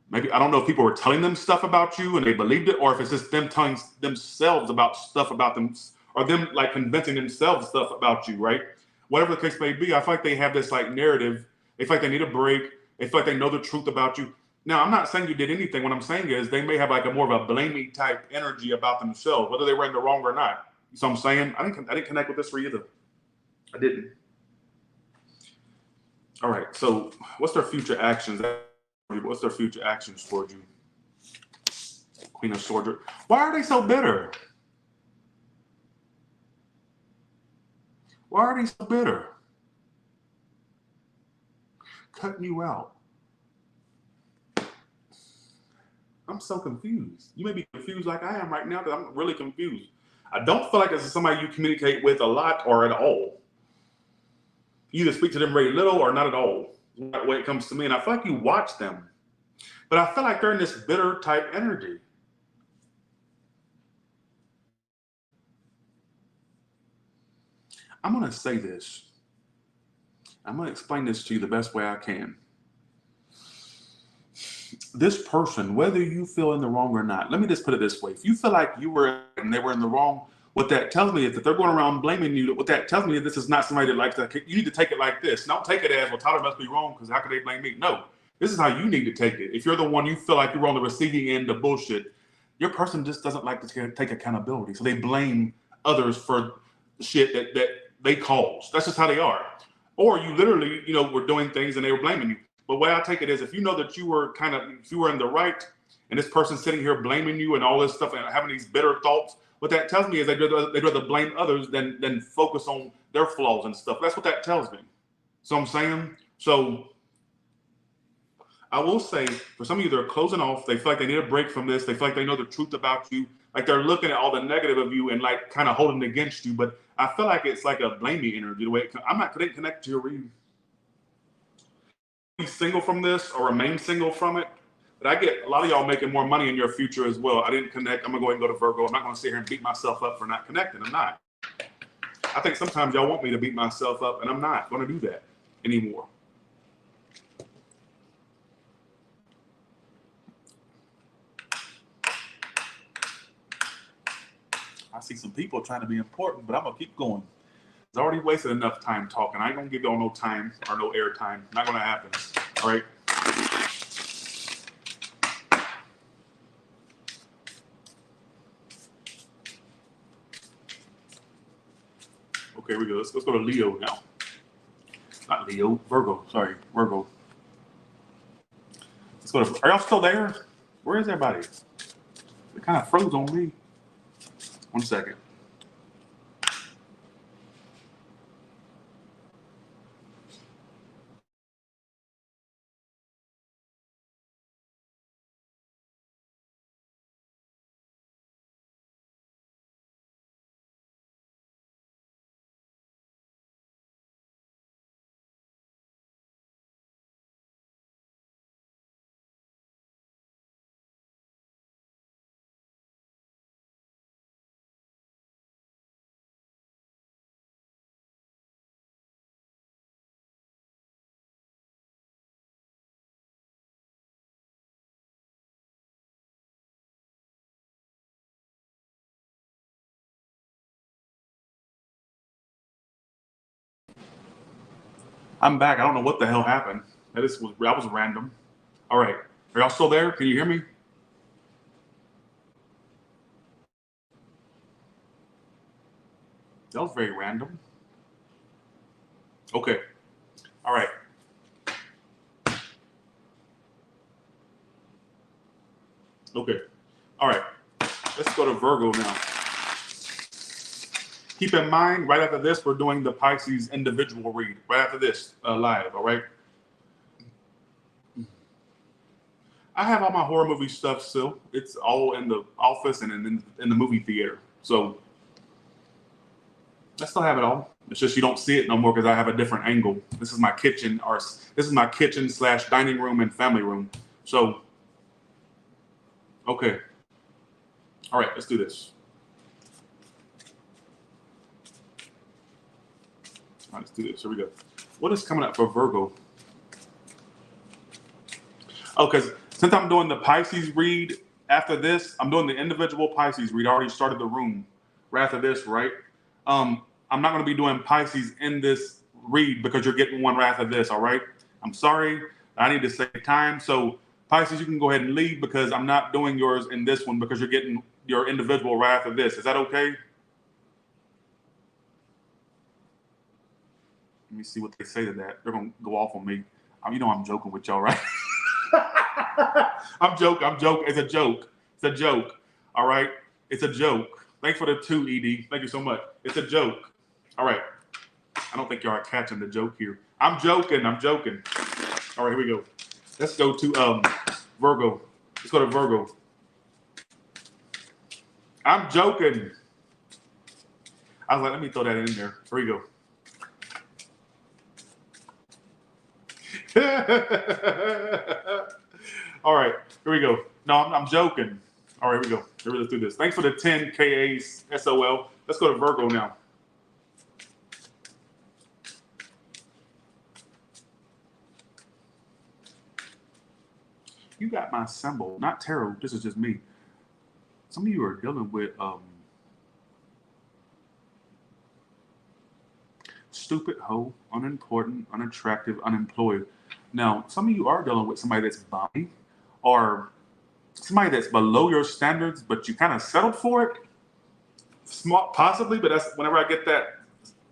Maybe, I don't know if people were telling them stuff about you and they believed it, or if it's just them telling themselves about stuff about them, or them like convincing themselves stuff about you, right? Whatever the case may be, I feel like they have this like narrative. They feel like they need a break. They feel like they know the truth about you. Now, I'm not saying you did anything. What I'm saying is they may have like a more of a blaming type energy about themselves, whether they were in the wrong or not. So I'm saying I didn't connect with this for either. I didn't. All right. So what's their future actions? What's their future actions toward you? Queen of Swords. Why are they so bitter? Why are they so bitter? Cutting you out. I'm so confused. You may be confused like I am right now, because I'm really confused. I don't feel like this is somebody you communicate with a lot or at all. You either speak to them very little or not at all when it comes to me. And I feel like you watch them. But I feel like they're in this bitter type energy. I'm going to say this. I'm going to explain this to you the best way I can. This person, whether you feel in the wrong or not, let me just put it this way. If you feel like you were and they were in the wrong, what that tells me is that they're going around blaming you. What that tells me is this is not somebody that likes that. You need to take it like this. Don't take it as, well, Tyler must be wrong because how could they blame me? No, this is how you need to take it. If you're the one you feel like you're on the receiving end of bullshit, your person just doesn't like to take accountability. So they blame others for shit that they caused. That's just how they are. Or you literally, were doing things and they were blaming you. But the way I take it is, if you know that you were if you were in the right, and this person sitting here blaming you and all this stuff and having these bitter thoughts, what that tells me is they'd rather blame others than focus on their flaws and stuff. That's what that tells me. So I'm saying, so I will say, for some of you, they're closing off. They feel like they need a break from this. They feel like they know the truth about you. Like they're looking at all the negative of you and like kind of holding it against you. But I feel like it's like a blaming energy. The way I'm not connected to your reading. Be single from this or remain single from it. But I get a lot of y'all making more money in your future as well. I didn't connect. I'm going to go ahead and go to Virgo. I'm not going to sit here and beat myself up for not connecting. I'm not. I think sometimes y'all want me to beat myself up, and I'm not going to do that anymore. I see some people trying to be important, but I'm going to keep going. I've already wasted enough time talking. I ain't going to give y'all no time or no air time. Not going to happen. All right? Okay, we go. Let's go to Leo now. Not Leo, Virgo. Sorry, Virgo. Let's go to. Are y'all still there? Where is everybody? It kind of froze on me. 1 second. I'm back. I don't know what the hell happened. That was random. All right. Are y'all still there? Can you hear me? That was very random. Okay. All right. Okay. All right. Let's go to Virgo now. Keep in mind, right after this, we're doing the Pisces individual read. Right after this, live. All right. I have all my horror movie stuff still. It's all in the office and in the movie theater. So I still have it all. It's just you don't see it no more because I have a different angle. This is my kitchen, or this is my kitchen / dining room and family room. So, okay. All right, let's do this. All right, let's do this. Here we go. What is coming up for Virgo? Oh, because since I'm doing the Pisces read after this, I'm doing the individual Pisces read. I already started the room right after this, right? I'm not going to be doing Pisces in this read because you're getting one right after this, all right? I'm sorry. I need to save time. So Pisces, you can go ahead and leave because I'm not doing yours in this one because you're getting your individual right after this. Is that okay? Let me see what they say to that. They're going to go off on me. You know I'm joking with y'all, right? I'm joking. It's a joke. It's a joke. All right? It's a joke. Thanks for the 2, ED. Thank you so much. It's a joke. All right. I don't think y'all are catching the joke here. I'm joking. All right, here we go. Let's go to Virgo. Let's go to Virgo. I'm joking. I was like, let me throw that in there. Here we go. All right, here we go. No, I'm joking. All right, here we go. Let's do this. Thanks for the 10 KAs SOL. Let's go to Virgo now. You got my symbol, not tarot. This is just me. Some of you are dealing with stupid, hoe, unimportant, unattractive, unemployed. Now, some of you are dealing with somebody that's bummy or somebody that's below your standards, but you kind of settled for it. Smart, possibly, but that's whenever I get that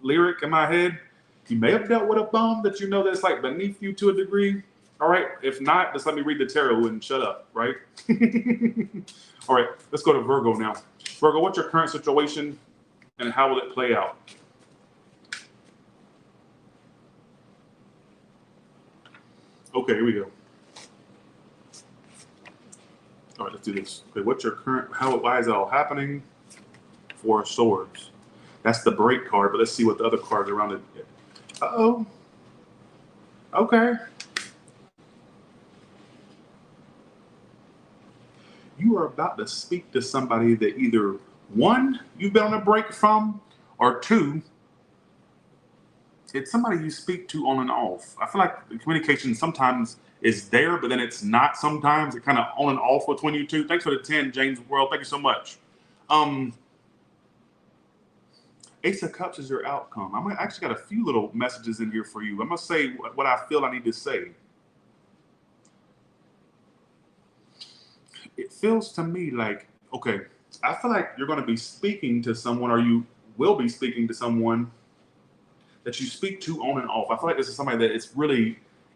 lyric in my head, you may have dealt with a bum that you know that's like beneath you to a degree. All right. If not, just let me read the tarot and shut up. Right. All right. Let's go to Virgo now. Virgo, what's your current situation and how will it play out? Okay, here we go. All right, let's do this. Okay, what's your current, why is it all happening? 4 of Swords. That's the break card, but let's see what the other cards around it. Uh-oh. Okay. You are about to speak to somebody that either 1, you've been on a break from, or 2, it's somebody you speak to on and off. I feel like the communication sometimes is there, but then it's not sometimes. It kind of on and off between you two. Thanks for the 10, James World. Thank you so much. Ace of Cups is your outcome. I actually got a few little messages in here for you. I'm going to say what I feel I need to say. It feels to me like, okay, I feel like you're going to be speaking to someone, or you will be speaking to someone that you speak to on and off. I feel like this is somebody that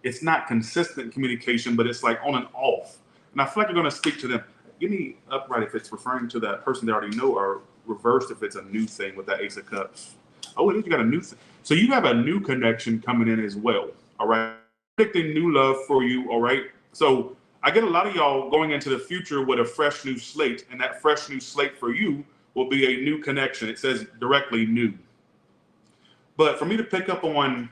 it's not consistent communication, but it's like on and off. And I feel like you're going to speak to them. Give me upright if it's referring to that person they already know, or reversed if it's a new thing with that Ace of Cups. Oh, it is. You got a new thing. So you have a new connection coming in as well. All right. Predicting new love for you. All right. So I get a lot of y'all going into the future with a fresh new slate, and that fresh new slate for you will be a new connection. It says directly new. But for me to pick up on,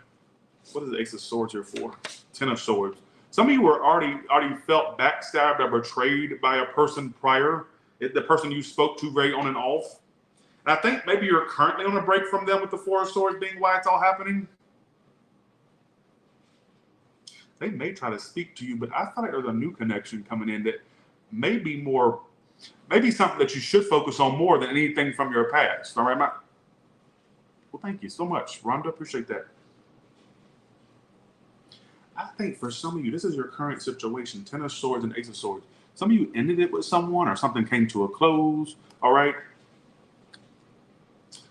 what is the Ace of Swords here for? Ten of Swords. Some of you were already felt backstabbed or betrayed by a person prior, the person you spoke to very on and off. And I think maybe you're currently on a break from them with the Four of Swords being why it's all happening. They may try to speak to you, but I feel like there's a new connection coming in that may be more, maybe something that you should focus on more than anything from your past. All right, well, thank you so much, Rhonda. Appreciate that. I think for some of you, this is your current situation, Ten of Swords and Ace of Swords. Some of you ended it with someone or something came to a close, all right?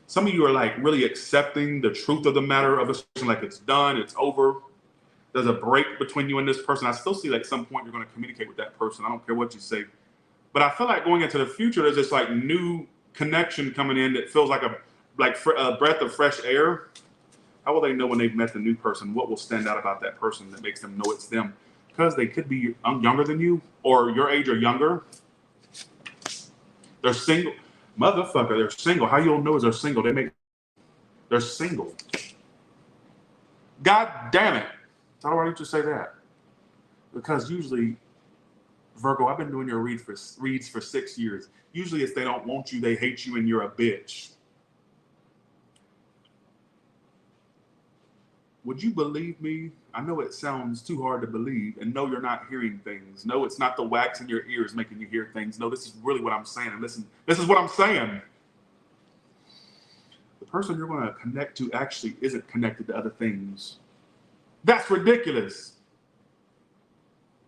Some of you are like really accepting the truth of the matter of a situation, like it's done, it's over. There's a break between you and this person. I still see like some point you're going to communicate with that person. I don't care what you say. But I feel like going into the future, there's this like new connection coming in that feels like a breath of fresh air. How will they know when they've met the new person? What will stand out about that person that makes them know it's them? Because they could be younger than you or your age or younger. They're single. Motherfucker, they're single. How you'll know is they're single. They're single. God damn it. How do I need to say that? Because usually, Virgo, I've been doing your reads for 6 years. Usually it's they don't want you, they hate you, and you're a bitch. Would you believe me? I know it sounds too hard to believe, and no, you're not hearing things. No, it's not the wax in your ears making you hear things. No, this is really what I'm saying. And listen, this is what I'm saying. The person you're going to connect to actually isn't connected to other things. That's ridiculous.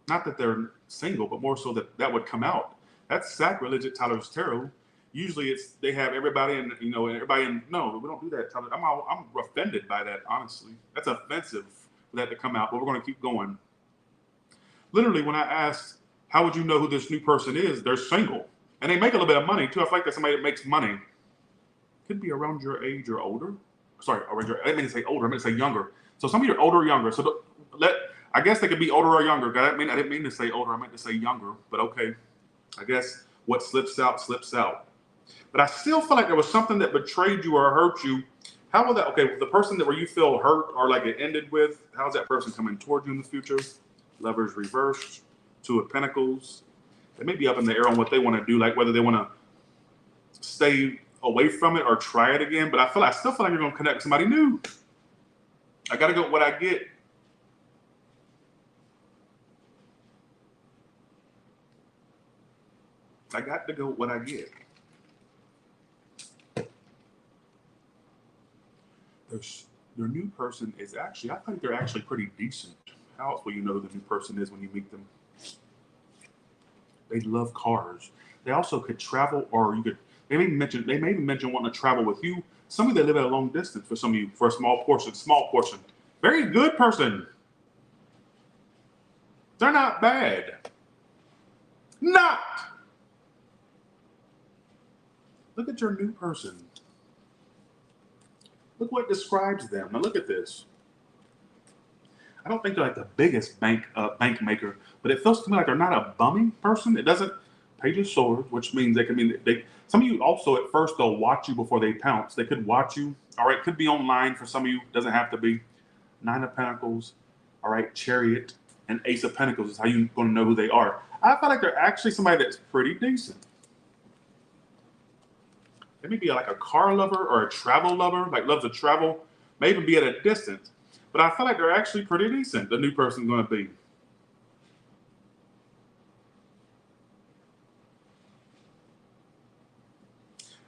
Not that they're single, but more so that would come out. That's sacrilege at Tyler's Tarot. Usually they have everybody and everybody in. No, we don't do that, Tyler. I'm offended by that, honestly. That's offensive for that to come out, but we're going to keep going. Literally, when I asked, how would you know who this new person is? They're single. And they make a little bit of money, too. I feel like that's somebody that makes money. Could be around your age or older. Sorry, around your, I didn't mean to say older. I meant to say younger. So some of you are older or younger. So I guess they could be older or younger. I didn't mean to say older. I meant to say younger. But okay. I guess what slips out, slips out. But I still feel like there was something that betrayed you or hurt you. How will that, okay, the person that where you feel hurt or like it ended with, how's that person coming toward you in the future? Lovers reversed, Two of Pentacles. They may be up in the air on what they want to do, like whether they want to stay away from it or try it again. But I still feel like you're going to connect with somebody new. I got to go with what I get. I got to go with what I get. Your new person is actually, I think they're actually pretty decent. How else will you know who the new person is when you meet them? They love cars. They also could travel, or they may even mention wanting to travel with you. Some of you, they live at a long distance for some of you, for a small portion. Very good person. They're not bad. Not. Look at your new person. Look what describes them. Now look at this. I don't think they're like the biggest bank maker, but it feels to me like they're not a bumming person. It doesn't. Page of Swords, which means some of you also at first they'll watch you before they pounce. They could watch you. All right, could be online for some of you. Doesn't have to be. Nine of Pentacles. All right, Chariot and Ace of Pentacles is how you're going to know who they are. I feel like they're actually somebody that's pretty decent. They may be like a car lover or a travel lover, like loves to travel, may even be at a distance. But I feel like they're actually pretty decent, the new person's going to be.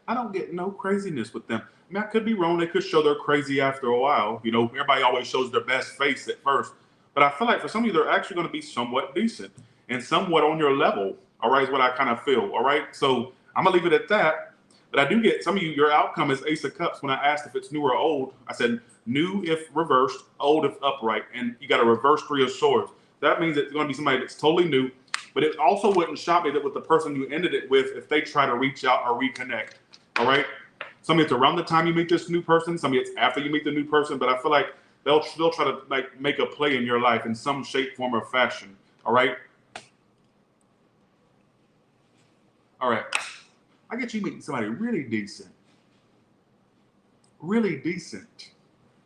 I don't get no craziness with them. I mean, I could be wrong. They could show they're crazy after a while. You know, everybody always shows their best face at first. But I feel like for some of you, they're actually going to be somewhat decent and somewhat on your level. All right, is what I kind of feel. All right, so I'm going to leave it at that. But I do get some of you, your outcome is Ace of Cups. When I asked if it's new or old, I said new if reversed, old if upright. And you got a reverse Three of Swords. That means it's going to be somebody that's totally new. But it also wouldn't shock me that with the person you ended it with, if they try to reach out or reconnect. All right. Some it's around the time you meet this new person. Some it's after you meet the new person. But I feel like they'll try to like make a play in your life in some shape, form, or fashion. All right. All right. I get you meeting somebody really decent. Really decent.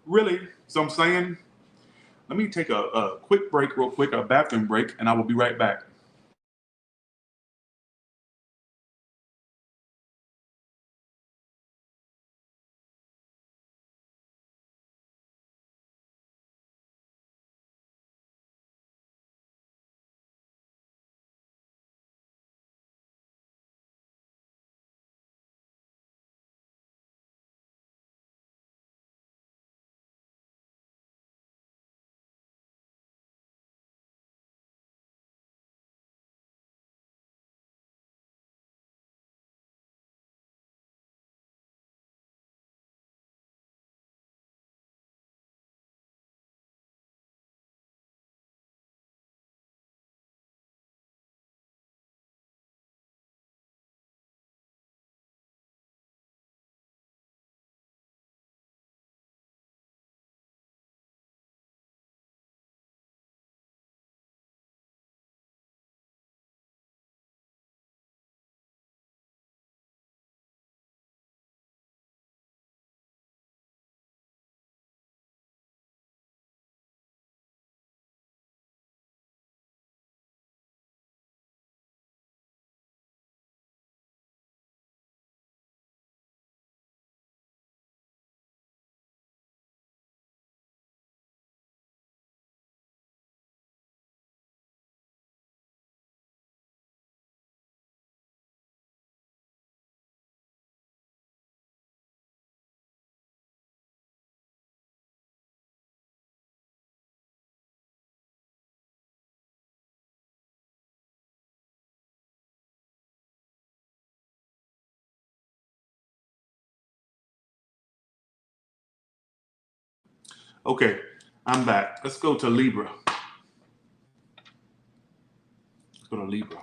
Really. So I'm saying, let me take a quick break, real quick, a bathroom break, and I will be right back. Okay, I'm back. Let's go to Libra. Let's go to Libra.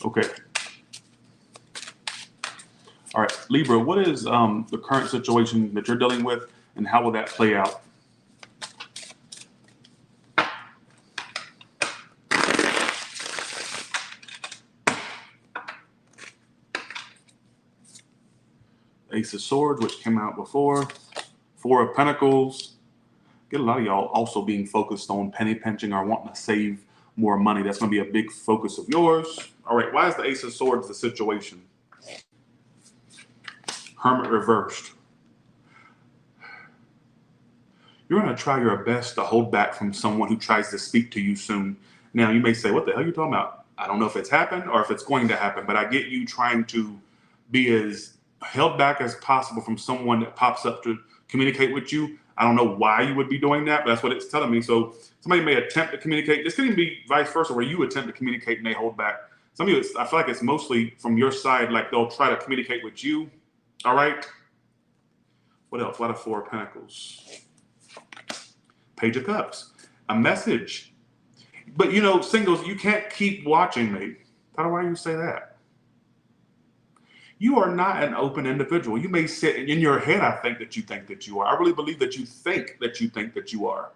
Okay. All right, Libra, what is the current situation that you're dealing with, and how will that play out? Ace of Swords, which came out before. Four of Pentacles. Get a lot of y'all also being focused on penny pinching or wanting to save more money. That's going to be a big focus of yours. All right, why is the Ace of Swords the situation? Hermit reversed. You're going to try your best to hold back from someone who tries to speak to you soon. Now, you may say, what the hell are you talking about? I don't know if it's happened or if it's going to happen, but I get you trying to be as held back as possible from someone that pops up to communicate with you. I don't know why you would be doing that, but that's what it's telling me. So somebody may attempt to communicate. This can even be vice versa, where you attempt to communicate and they hold back. Some of you, I feel like it's mostly from your side, like they'll try to communicate with you. All right. What else? A lot of Four of Pentacles. Page of Cups. A message. But you know, singles, you can't keep watching me. Why do you say that? You are not an open individual. You may sit in your head, I think that you are. I really believe that you think that you are.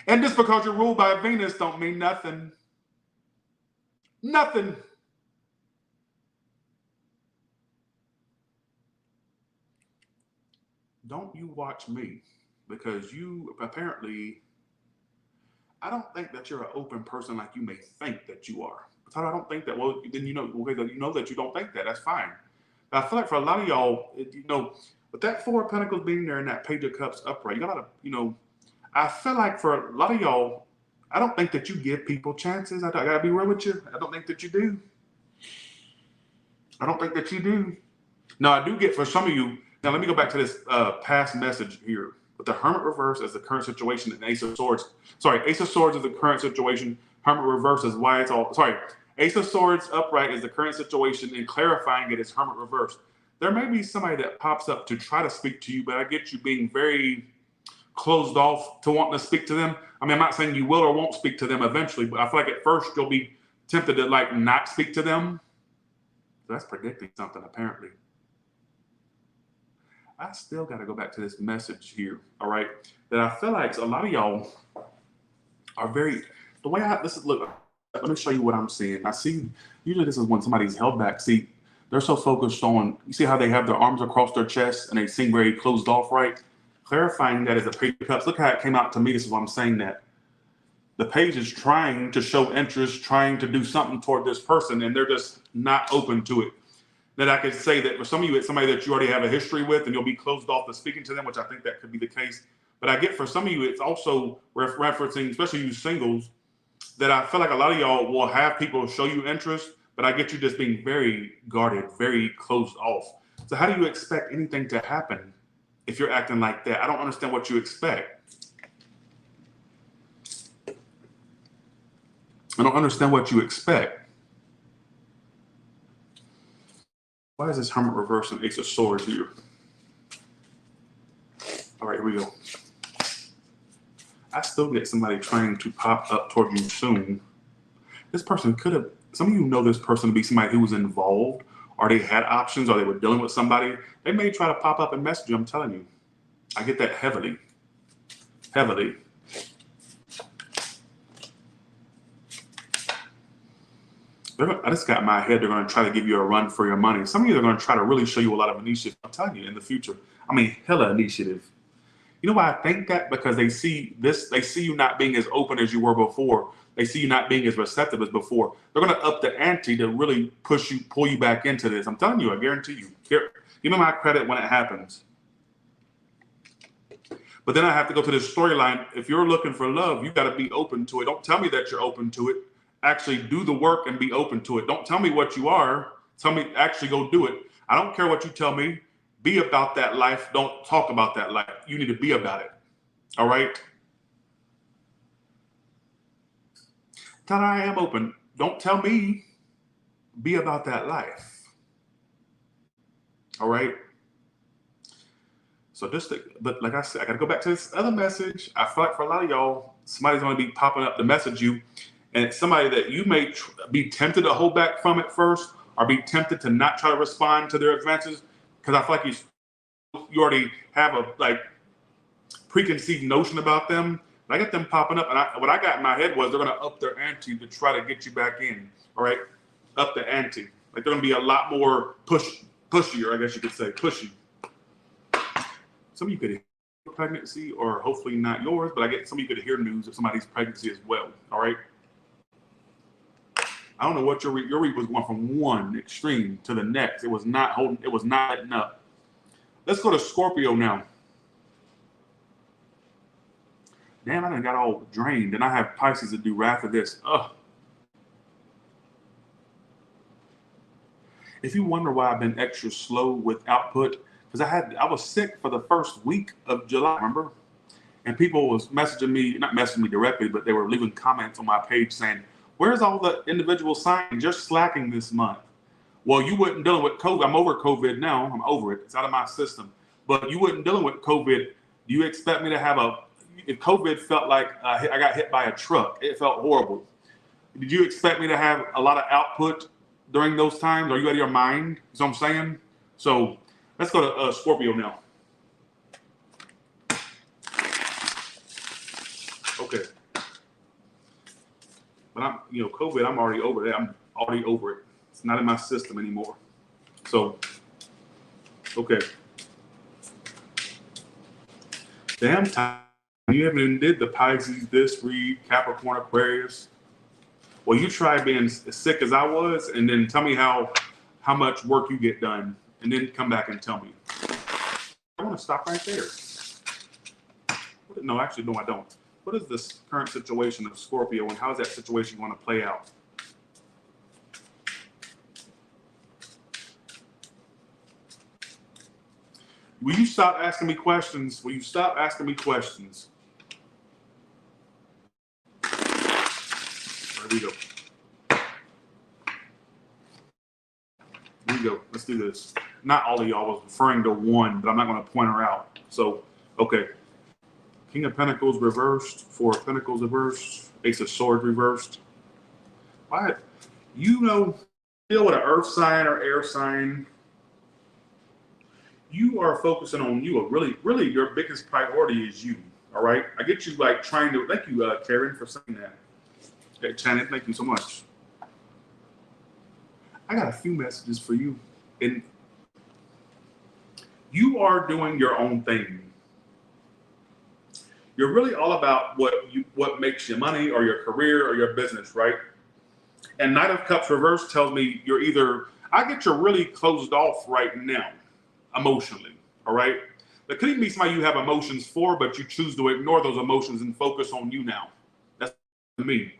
And just because you're ruled by Venus don't mean nothing. Nothing. Don't you watch me, because you apparently, I don't think that you're an open person like you may think that you are. But I don't think that. Well, then you know, okay, you know that you don't think that. That's fine. But I feel like for a lot of y'all, you know, with that Four of Pentacles being there and that Page of Cups upright, you got to, you know, I feel like for a lot of y'all, I don't think that you give people chances. I gotta be real with you. I don't think that you do. I don't think that you do. Now, I do get for some of you. Now, let me go back to this past message here. With the Hermit reverse as the current situation and Ace of Swords. Sorry, Ace of Swords is the current situation. Hermit reverse is why it's all. Sorry, Ace of Swords upright is the current situation, and clarifying it is Hermit reverse. There may be somebody that pops up to try to speak to you, but I get you being very closed off to wanting to speak to them. I mean, I'm not saying you will or won't speak to them eventually, but I feel like at first you'll be tempted to like not speak to them. So that's predicting something apparently. I still got to go back to this message here, all right? That I feel like a lot of y'all are very, the way I, this is, look, let me show you what I'm seeing. I see, usually this is when somebody's held back. See, they're so focused on, you see how they have their arms across their chest and they seem very closed off, right? Clarifying that as a Page of Cups. Look how it came out to me. This is why I'm saying that. The Page is trying to show interest, trying to do something toward this person, and they're just not open to it. That I could say that for some of you, it's somebody that you already have a history with and you'll be closed off to speaking to them, which I think that could be the case. But I get for some of you, it's also referencing, especially you singles, that I feel like a lot of y'all will have people show you interest, but I get you just being very guarded, very closed off. So how do you expect anything to happen if you're acting like that? I don't understand what you expect. I don't understand what you expect. Why is this Hermit reverse and Ace of Swords here? All right, here we go. I still get somebody trying to pop up toward you soon. This person could have, some of you know this person to be somebody who was involved, or they had options, or they were dealing with somebody. They may try to pop up and message you, I'm telling you. I get that heavily. Heavily. I just got in my head, they're going to try to give you a run for your money. Some of you are going to try to really show you a lot of initiative. I'm telling you, in the future. I mean, hella initiative. You know why I think that? Because they see this, they see you not being as open as you were before. They see you not being as receptive as before. They're going to up the ante to really push you, pull you back into this. I'm telling you, I guarantee you. Here, give me my credit when it happens. But then I have to go to this storyline. If you're looking for love, you got to be open to it. Don't tell me that you're open to it. Actually do the work and be open to it. Don't tell me what you are. Tell me, actually go do it. I don't care what you tell me. Be about that life. Don't talk about that life. You need to be about it. All right? Tell her I am open. Don't tell me. Be about that life. All right? So just, but like I said, I got to go back to this other message. I feel like for a lot of y'all, somebody's going to be popping up to message you. And it's somebody that you may be tempted to hold back from at first, or be tempted to not try to respond to their advances, because I feel like you already have a like preconceived notion about them. And I get them popping up, and what I got in my head was they're going to up their ante to try to get you back in. All right, up the ante. Like they're going to be a lot more pushier, I guess you could say, pushy. Some of you could hear pregnancy, or hopefully not yours, but I get some of you could hear news of somebody's pregnancy as well. All right. I don't know what your read was going from one extreme to the next. It was not holding, it was not letting up. Let's go to Scorpio now. Damn, I done got all drained. And I have Pisces to do right after this. Ugh. If you wonder why I've been extra slow with output, because I was sick for the first week of July, remember? And people was messaging me, not messaging me directly, but they were leaving comments on my page saying, where's all the individual signs? You're slacking this month. Well, you weren't dealing with COVID. I'm over COVID now. I'm over it. It's out of my system. But you weren't dealing with COVID. Do you expect me to have if COVID felt like I got hit by a truck, it felt horrible. Did you expect me to have a lot of output during those times? Are you out of your mind? You know what I'm saying? So let's go to Scorpio now. Okay. But I'm, COVID, I'm already over that. I'm already over it. It's not in my system anymore. So, okay. Damn time. You haven't even did the Pisces, this read, Capricorn, Aquarius. Well, you try being as sick as I was, and then tell me how much work you get done, and then come back and tell me. I want to stop right there. No, actually, no, I don't. What is this current situation of Scorpio, and how is that situation going to play out? Will you stop asking me questions? Will you stop asking me questions? There we go. Here we go. Let's do this. Not all of y'all, was referring to one, but I'm not going to point her out. So, okay. King of Pentacles reversed, Four of Pentacles reversed, Ace of Swords reversed. Why? You know, deal with an earth sign or air sign. You are focusing on you. Really, your biggest priority is you. All right. I get you like trying to. Thank you, Karen, for saying that. Okay, Shannon, thank you so much. I got a few messages for you, and you are doing your own thing. You're really all about what makes you money or your career or your business, right? And Knight of Cups reverse tells me you're either, you're really closed off right now, emotionally, all right? There could even be somebody you have emotions for, but you choose to ignore those emotions and focus on you now. That's me.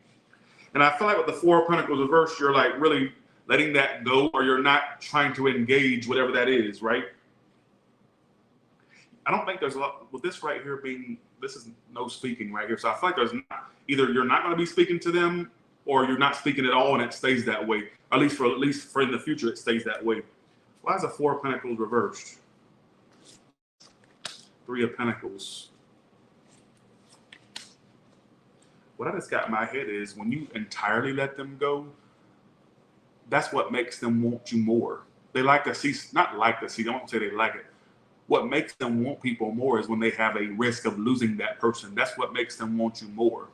And I feel like with the Four of Pentacles reverse, you're like really letting that go, or you're not trying to engage whatever that is, right? I don't think there's a lot with this right here being, this is no speaking right here. So I feel like there's not, either you're not going to be speaking to them or you're not speaking at all and it stays that way. At least for in the future, it stays that way. Why is a Four of Pentacles reversed? Three of Pentacles. What I just got in my head is when you entirely let them go, that's what makes them want you more. They like to see, not like to see, don't say they like it. What makes them want people more is when they have a risk of losing that person. That's what makes them want you more.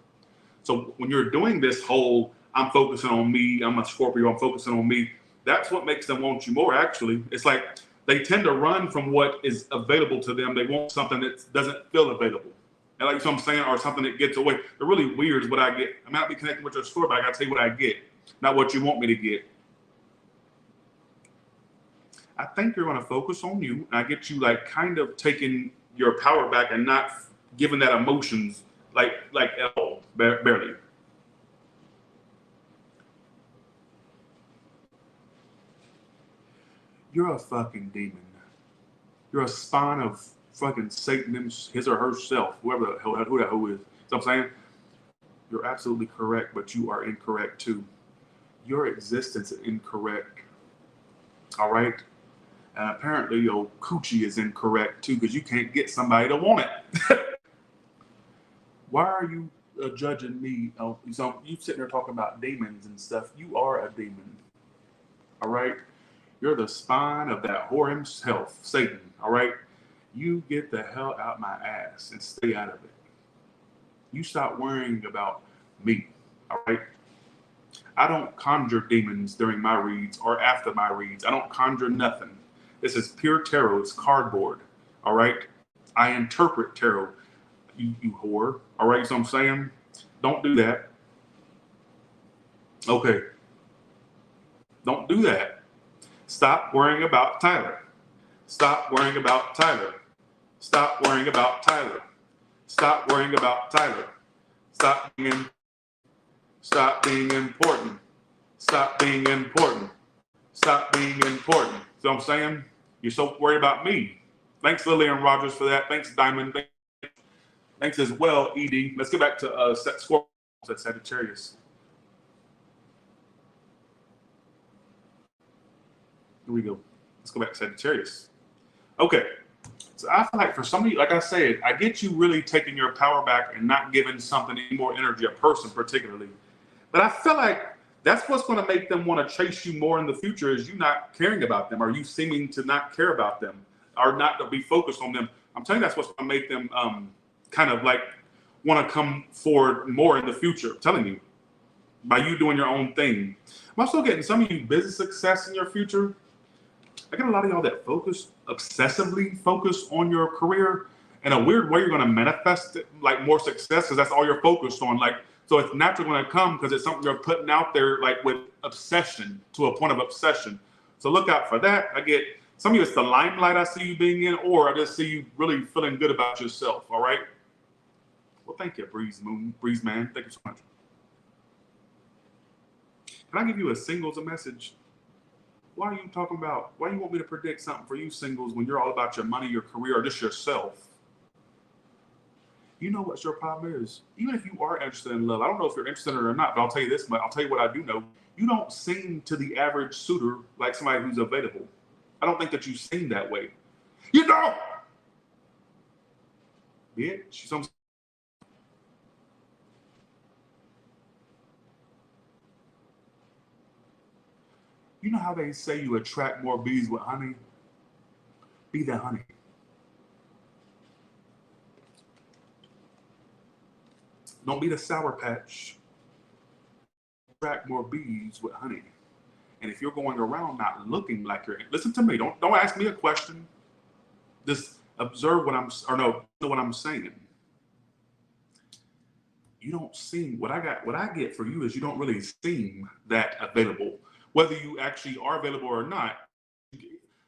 So when you're doing this whole, I'm focusing on me, I'm a Scorpio, I'm focusing on me, that's what makes them want you more, actually. It's like they tend to run from what is available to them. They want something that doesn't feel available. And like, so I'm saying, or something that gets away. They're really weird is what I get. I may not be connecting with your story, but I gotta tell you what I get, not what you want me to get. I think you're going to focus on you, and I get you like kind of taking your power back and not giving that emotions like at all, barely. You're a fucking demon. You're a spawn of fucking Satan, his or herself, whoever the hell, who that who is. So I'm saying you're absolutely correct, but you are incorrect too. Your existence is incorrect. All right. And apparently your coochie is incorrect too, because you can't get somebody to want it. Why are you judging me? Oh, so you sitting there talking about demons and stuff. You are a demon. All right? You're the spine of that whore himself, Satan. All right? You get the hell out my ass and stay out of it. You stop worrying about me. All right? I don't conjure demons during my reads or after my reads. I don't conjure nothing. This is pure tarot. It's cardboard. All right. I interpret tarot. You whore. All right. So I'm saying, don't do that. Okay. Don't do that. Stop worrying about Tyler. Stop worrying about Tyler. Stop worrying about Tyler. Stop worrying about Tyler. Stop being important. Stop being important. Stop being important. Stop being important. So I'm saying, you're so worried about me. Thanks, Lillian Rogers, for that. Thanks, Diamond. Thanks as well, Edie. Let's get back to Scorpio, Sagittarius. Here we go. Let's go back to Sagittarius. Okay. So I feel like for somebody, like I said, I get you really taking your power back and not giving something any more energy, a person particularly. But I feel like that's what's going to make them want to chase you more in the future is you not caring about them or you seeming to not care about them or not to be focused on them. I'm telling you, that's what's going to make them kind of like want to come forward more in the future. I'm telling you, by you doing your own thing. I'm also getting some of you business success in your future. I get a lot of y'all that obsessively focus on your career. In a weird way, you're going to manifest it, like more success because that's all you're focused on. Like, so it's naturally going to come because it's something you're putting out there, like with obsession, to a point of obsession. So look out for that. I get some of you, it's the limelight I see you being in, or I just see you really feeling good about yourself. All right. Well, thank you, Breeze Man. Thank you so much. Can I give you a singles a message? Why are you talking about, why do you want me to predict something for you singles when you're all about your money, your career, or just yourself? You know what your problem is. Even if you are interested in love, I don't know if you're interested in it or not, but I'll tell you this, but I'll tell you what I do know. You don't seem to the average suitor like somebody who's available. I don't think that you seem that way. You don't! Bitch. So You know how they say you attract more bees with honey? Be that honey. Don't be the Sour Patch. Attract more bees with honey. And if you're going around not looking like you're, listen to me. Don't ask me a question. Just observe what know what I'm saying. You don't seem what I get for you is you don't really seem that available, whether you actually are available or not.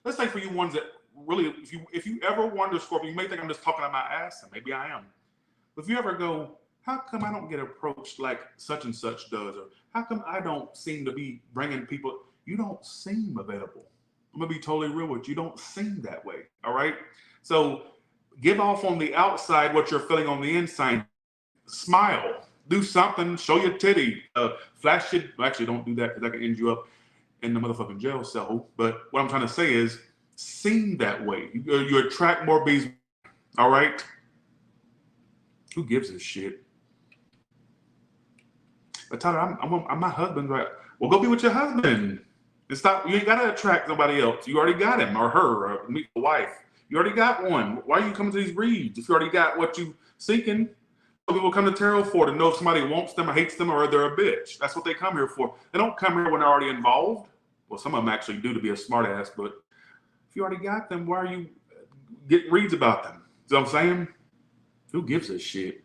Let's say for you ones that really, if you ever wonder, Scorpio, you may think I'm just talking out my ass, and maybe I am. But if you ever go, how come I don't get approached like such and such does, or how come I don't seem to be bringing people? You don't seem available. I'm gonna be totally real with you. You don't seem that way. All right. So give off on the outside what you're feeling on the inside. Smile, do something, show your titty, flash it. Actually, don't do that because that can end you up in the motherfucking jail cell. But what I'm trying to say is, seem that way. You attract more bees. All right. Who gives a shit? But Tyler, I'm my husband, right? Well, go be with your husband and stop. You ain't gotta attract nobody else. You already got him or her or meet the wife. You already got one. Why are you coming to these reads if you already got what you seeking? People come to tarot for to know if somebody wants them or hates them or they're a bitch. That's what they come here for. They don't come here when they're already involved. Well, some of them actually do to be a smart ass, but if you already got them, why are you getting reads about them? You know what I'm saying? Who gives a shit?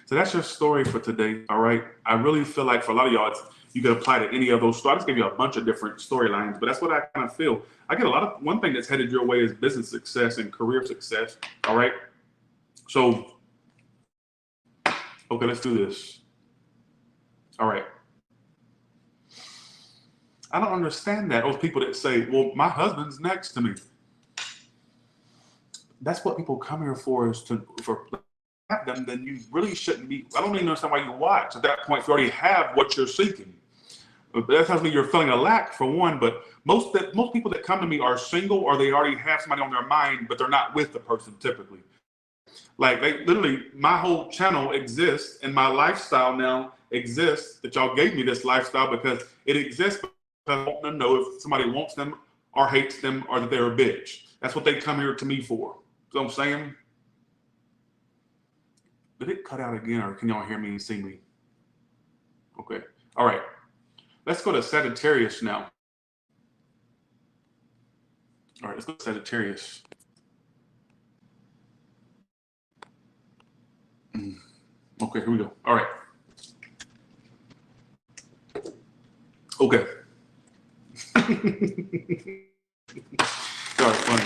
So that's your story for today, all right? I really feel like for a lot of y'all, you can apply to any of those stories. I just gave you a bunch of different storylines, but that's what I kind of feel. I get a lot of, one thing that's headed your way is business success and career success, all right? So, okay, let's do this. All right. I don't understand that. Those people that say, well, my husband's next to me. That's what people come here for, is for have them, then you really shouldn't be. I don't even understand why you watch. At that point, if you already have what you're seeking. But that tells me you're feeling a lack for one, but most people that come to me are single or they already have somebody on their mind, but they're not with the person typically. Like they literally, my whole channel exists and my lifestyle now exists, that y'all gave me this lifestyle because it exists because I want to know if somebody wants them or hates them or that they're a bitch. That's what they come here to me for. You know what I'm saying? Did it cut out again or can y'all hear me and see me? Okay. All right. Let's go to Sagittarius now. All right, let's go to Sagittarius. Okay, here we go. All right. Okay. All right, funny.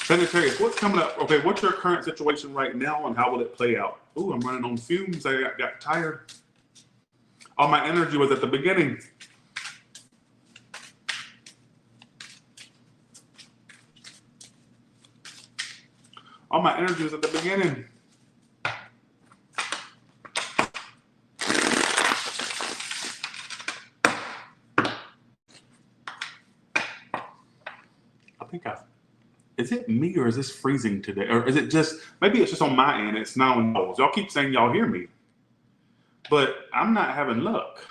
Sagittarius, what's coming up? Okay, what's your current situation right now and how will it play out? Ooh, I'm running on fumes. I got tired. All my energy was at the beginning. All my energy was at the beginning. I think is it me or is this freezing today? Or is it just, maybe it's just on my end, it's now on yours. Y'all keep saying y'all hear me, but I'm not having luck.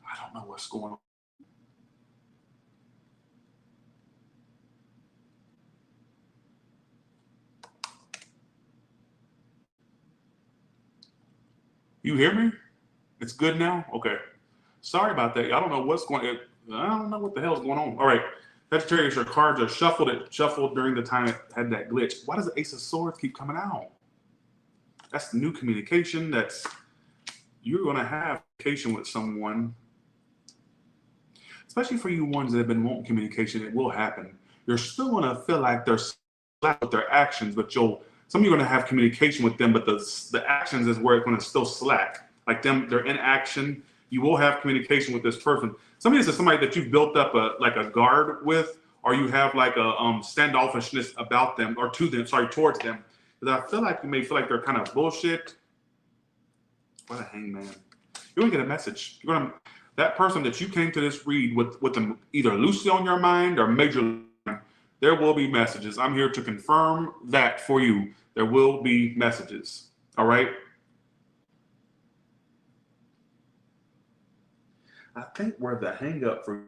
I don't know what's going on. You hear me? It's good now? Okay. Sorry about that. I don't know what's going on. I don't know what the hell's going on. All right. Sagittarius, your cards are shuffled. It shuffled during the time it had that glitch. Why does the Ace of Swords keep coming out? That's new communication. That's, you're going to have communication with someone. Especially for you ones that have been wanting communication, it will happen. You're still going to feel like they're slack with their actions, but some of you are going to have communication with them, but the actions is where it's going to still slack. Like them, they're in action. You will have communication with this person. Some of this is somebody that you've built up a guard with, or you have like a standoffishness about them or towards them. Because I feel like you may feel like they're kind of bullshit. What a hangman. You're going to get a message. That person that you came to this read with them either loosely on your mind or majorly, there will be messages. I'm here to confirm that for you. There will be messages. All right. I think where the hang up for you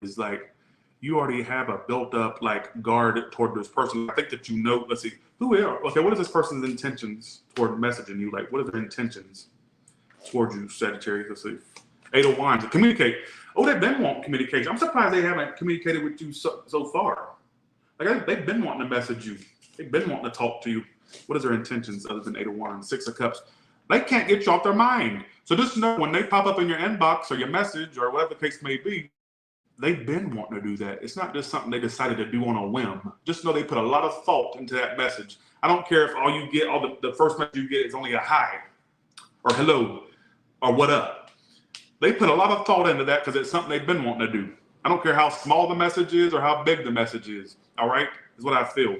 is like you already have a built up like guard toward this person. I think that you know, let's see, who are, okay, what is this person's intentions toward messaging you? Like, what are their intentions toward you, Sagittarius? Let's see. Eight of Wands, communicate. Oh, they've been wanting communication. I'm surprised they haven't communicated with you so far. Like, they've been wanting to message you. They've been wanting to talk to you. What is their intentions other than Eight of Wands? Six of Cups. They can't get you off their mind. So just know when they pop up in your inbox or your message or whatever the case may be, they've been wanting to do that. It's not just something they decided to do on a whim. Just know they put a lot of thought into that message. I don't care if all you get, all the first message you get is only a hi or hello or what up. They put a lot of thought into that because it's something they've been wanting to do. I don't care how small the message is or how big the message is. All right? Is what I feel.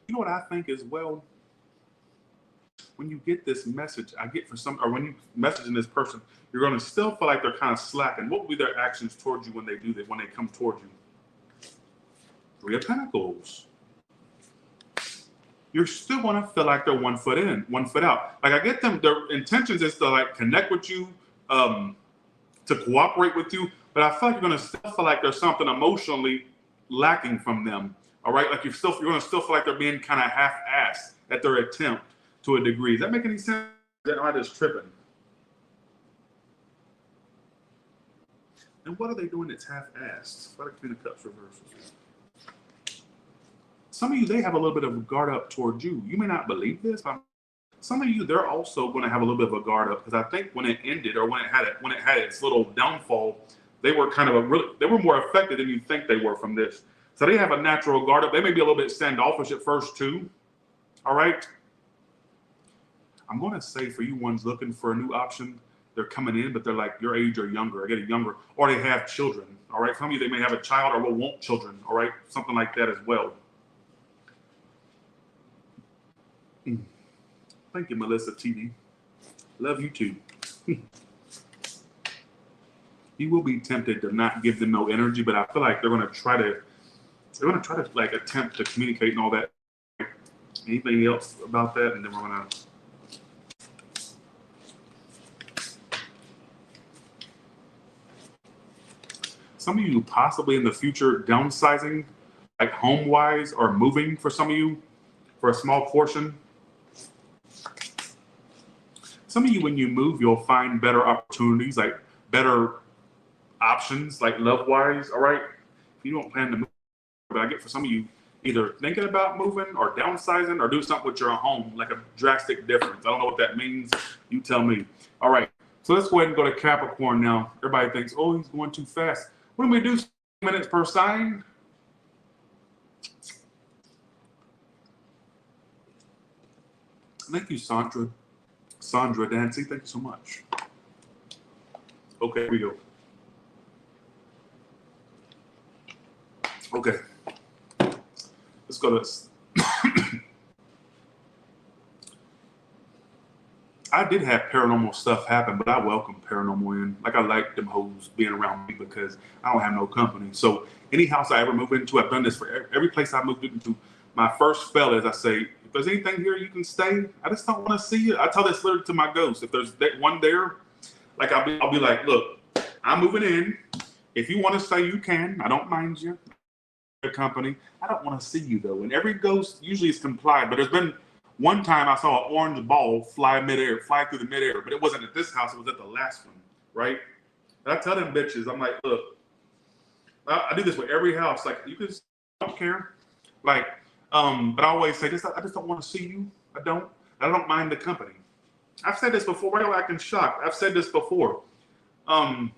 You know what I think as well? When you get this message, I get for some, or when you messaging this person, you're going to still feel like they're kind of slacking. What will be their actions towards you when they do that, when they come towards you? Three of Pentacles. You're still going to feel like they're 1 foot in, 1 foot out. Like I get them, their intentions is to like connect with you, to cooperate with you, but I feel like you're going to still feel like there's something emotionally lacking from them. All right, like you're going to still feel like they're being kind of half-assed at their attempt to a degree. Does that make any sense? Am I just tripping? And what are they doing that's half-assed? What are Queen of Cups reversals? Some of you, they have a little bit of a guard up toward you. You may not believe this, but some of you, they're also going to have a little bit of a guard up because I think when it ended or when it had its little downfall, they were kind of they were more affected than you think they were from this. So they have a natural guard up. They may be a little bit standoffish at first too. All right. I'm going to say for you ones looking for a new option, they're coming in, but they're like your age or younger, or getting younger, or they have children. All right. Some of you, they may have a child or will want children. All right. Something like that as well. Thank you, Melissa TV. Love you too. You will be tempted to not give them no energy, but I feel like they're going to try to like attempt to communicate and all that. Anything else about that? And then we're going to. Some of you possibly in the future downsizing, like home-wise or moving for some of you for a small portion. Some of you, when you move, you'll find better opportunities, like better options, like love-wise, all right? You don't plan to move, but I get for some of you, either thinking about moving or downsizing or do something with your home, like a drastic difference. I don't know what that means. You tell me. All right, so let's go ahead and go to Capricorn now. Everybody thinks, oh, he's going too fast. What do we do? 6 minutes per sign? Thank you, Sandra Dancy, thank you so much. Okay, here we go. Okay, let's go to this. I did have paranormal stuff happen, but I welcome paranormal in. Like I like them hoes being around me because I don't have no company. So any house I ever move into, I've done this for every place I moved into. My first spell is I say, if there's anything here you can stay, I just don't want to see you. I tell this literally to my ghost. If there's that one there, like I'll be like, look, I'm moving in. If you want to stay, you can. I don't mind you. Your company. I don't want to see you though. And every ghost usually is complied. But there's been one time I saw an orange ball fly through the midair. But it wasn't at this house. It was at the last one, right? And I tell them bitches, I'm like, look, I do this with every house. Like you can, I don't care. Like. But I always say this, I just don't want to see you. I don't mind the company. I've said this before. Why are you acting shocked? I've said this before. You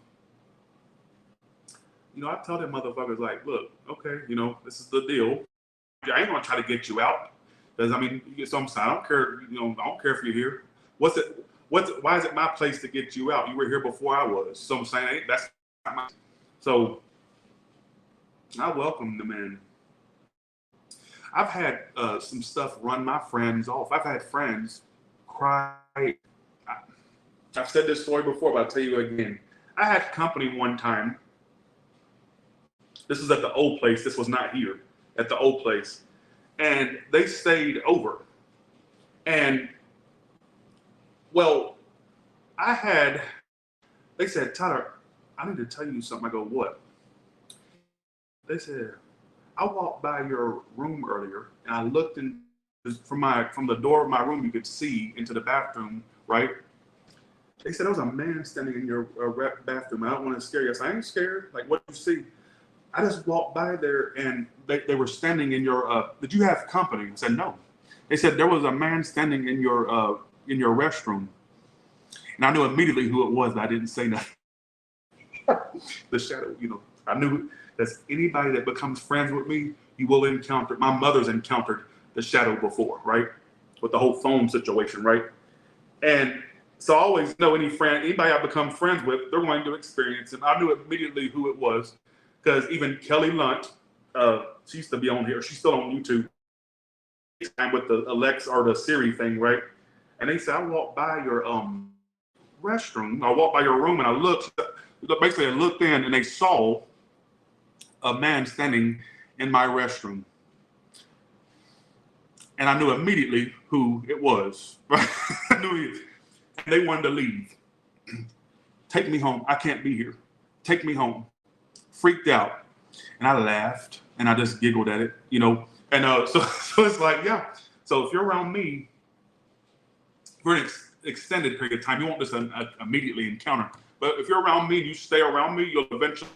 know, I tell them motherfuckers like, look, okay, you know, this is the deal. I ain't gonna try to get you out. Because I mean, you get some I don't care, you know, I don't care if you're here. Why is it my place to get you out? You were here before I was. So I'm saying that's not my. So I welcome them in. I've had some stuff run my friends off. I've had friends cried. I've said this story before, but I'll tell you again. I had company one time. This was at the old place. This was not here. At the old place. And they stayed over. And, well, they said, Tyler, I need to tell you something. I go, what? They said, I walked by your room earlier, and I looked in from the door of my room. You could see into the bathroom, right? They said there was a man standing in your bathroom. I don't want to scare you. I said, I ain't scared. Like, what did you see? I just walked by there, and they were standing in your. Did you have company? I said no. They said there was a man standing in your restroom, and I knew immediately who it was. But I didn't say nothing. The shadow, I knew that's anybody that becomes friends with me, you will encounter. My mother's encountered the shadow before, right? With the whole phone situation, right? And so I always know anybody I become friends with, they're going to experience it. I knew immediately who it was, because even Kelly Lunt, she used to be on here. She's still on YouTube with the Alexa or the Siri thing, right? And they said, I walked by your restroom. I walked by your room, and I looked. Basically, I looked in, and they saw a man standing in my restroom. And I knew immediately who it was. Right? I knew it. And they wanted to leave. Take me home. I can't be here. Take me home. Freaked out. And I laughed, and I just giggled at it, And so it's like, yeah. So if you're around me for an extended period of time, you won't just immediately encounter. But if you're around me, you stay around me, you'll eventually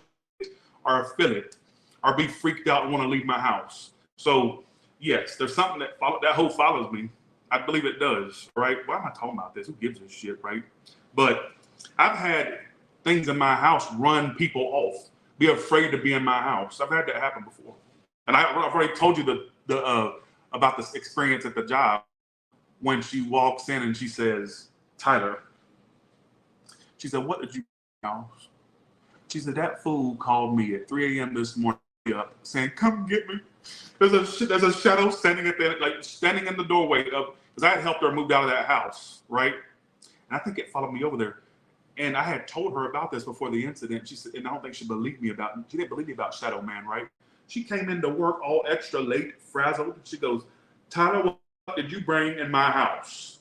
or feel it or be freaked out and want to leave my house. So yes, there's something that follows me. I believe it does, right? Why am I talking about this? Who gives a shit, right? But I've had things in my house run people off, be afraid to be in my house. I've had that happen before. And I've already told you about this experience at the job when she walks in and she says, Tyler, she said, what did you do? She said, that fool called me at 3 a.m. this morning up saying, come get me. There's a shadow standing standing in the doorway because I had helped her move out of that house, right? And I think it followed me over there. And I had told her about this before the incident. She said, and I don't think she didn't believe me about Shadow Man, right? She came into work all extra late, frazzled. She goes, Tyler, what did you bring in my house?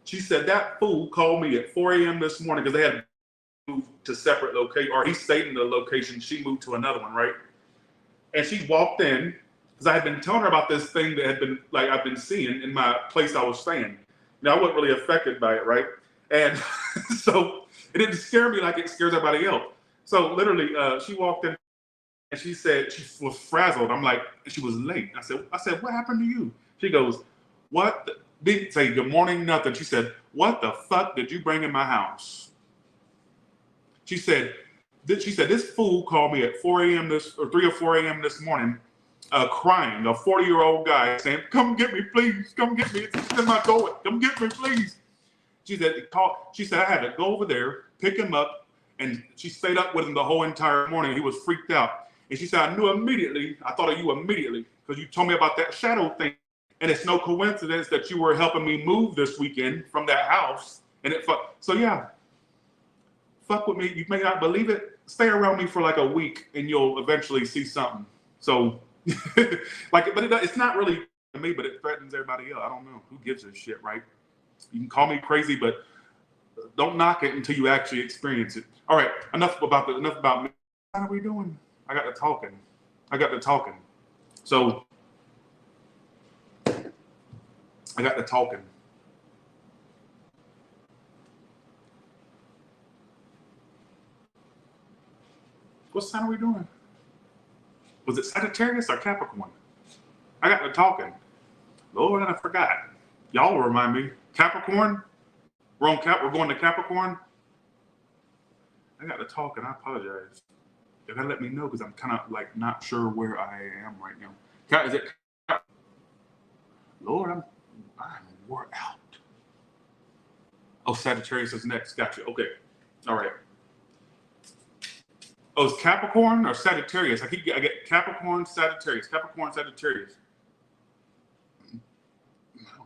She said, that fool called me at 4 a.m. this morning because they had moved to separate location, or he stayed in the location. She moved to another one, right? And she walked in because I had been telling her about this thing that had been I've been seeing in my place I was staying. I wasn't really affected by it, right? And so it didn't scare me like it scares everybody else. So literally, she walked in and she said she was frazzled. I'm like, she was late. I said, what happened to you? She goes, what? Didn't say good morning, nothing. She said, what the fuck did you bring in my house? She said, this fool called me at 3 or 4 a.m. this morning, crying, a 40-year-old guy saying, come get me, please. Come get me. It's in my door. Come get me, please. She said, I had to go over there, pick him up, and she stayed up with him the whole entire morning. He was freaked out. And she said, I thought of you immediately, because you told me about that shadow thing. And it's no coincidence that you were helping me move this weekend from that house. So yeah, fuck with me. You may not believe it. Stay around me for like a week and you'll eventually see something. So it's not really to me, but it threatens everybody else. I don't know. Who gives a shit, right? You can call me crazy, but don't knock it until you actually experience it. All right, enough about me. How are we doing? I got to talking. So I got to talking. What sign are we doing? Was it Sagittarius or Capricorn? I got to talking. Lord, I forgot. Y'all will remind me. Capricorn? We're going to Capricorn? I got to talking. I apologize. You gotta let me know because I'm kind of not sure where I am right now. Is it? Lord, I'm wore out. Oh, Sagittarius is next. Gotcha. Okay. All right. Oh, it's Capricorn or Sagittarius? I get Capricorn, Sagittarius. Capricorn, Sagittarius. I don't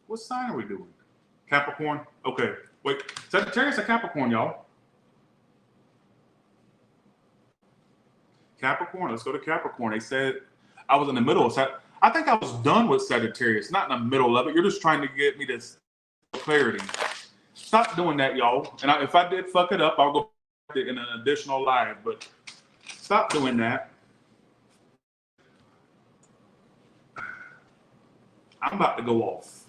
What sign are we doing? Capricorn? Okay. Wait, Sagittarius or Capricorn, y'all? Capricorn, let's go to Capricorn. They said I was in the middle of I think I was done with Sagittarius, not in the middle of it. You're just trying to get me this clarity. Stop doing that, y'all. And if I did fuck it up, I'll go in an additional live, but stop doing that. I'm about to go off.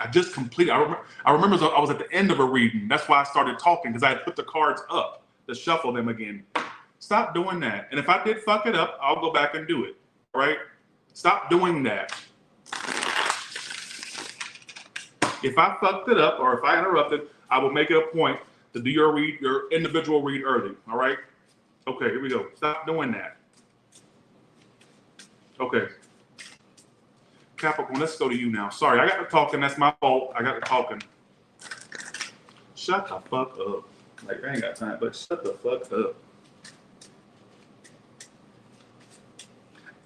I just completed. I remember I was at the end of a reading. That's why I started talking, because I had put the cards up to shuffle them again. Stop doing that. And if I did fuck it up, I'll go back and do it. All right? Stop doing that. If I fucked it up or if I interrupted, I will make it a point to do your individual read early. All right? Okay, here we go. Stop doing that. Okay. Capricorn, let's go to you now. Sorry, I got to talking. That's my fault. I got to talking. Shut the fuck up. Like, I ain't got time, but shut the fuck up.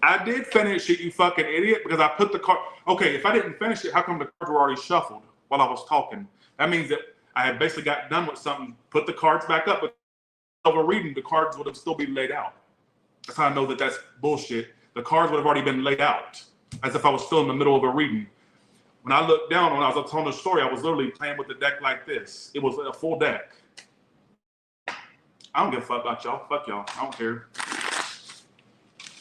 I did finish it, you fucking idiot, because I put the card. Okay, if I didn't finish it, how come the cards were already shuffled while I was talking? That means that I had basically got done with something, put the cards back up, but over reading, the cards would have still been laid out. That's how I know that that's bullshit. The cards would have already been laid out, as if I was still in the middle of a reading. When I looked down, when I was telling the story, I was literally playing with the deck like this. It was a full deck. I don't give a fuck about y'all. Fuck y'all. I don't care.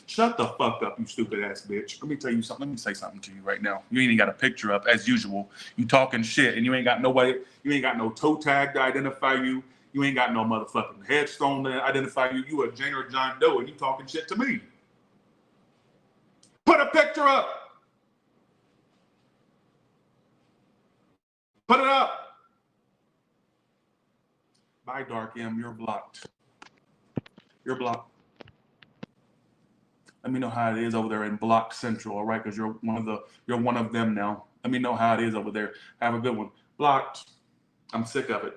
Shut the fuck up, you stupid ass bitch. Let me tell you something. Let me say something to you right now. You ain't got a picture up as usual. You talking shit and you ain't got nobody. You ain't got no toe tag to identify you. You ain't got no motherfucking headstone to identify you. You a Jane or John Doe and you talking shit to me. Put a picture up. Put it up. Bye, Dark M. You're blocked. You're blocked. Let me know how it is over there in Block Central, all right? Because you're one of them now. Let me know how it is over there. Have a good one. Blocked. I'm sick of it.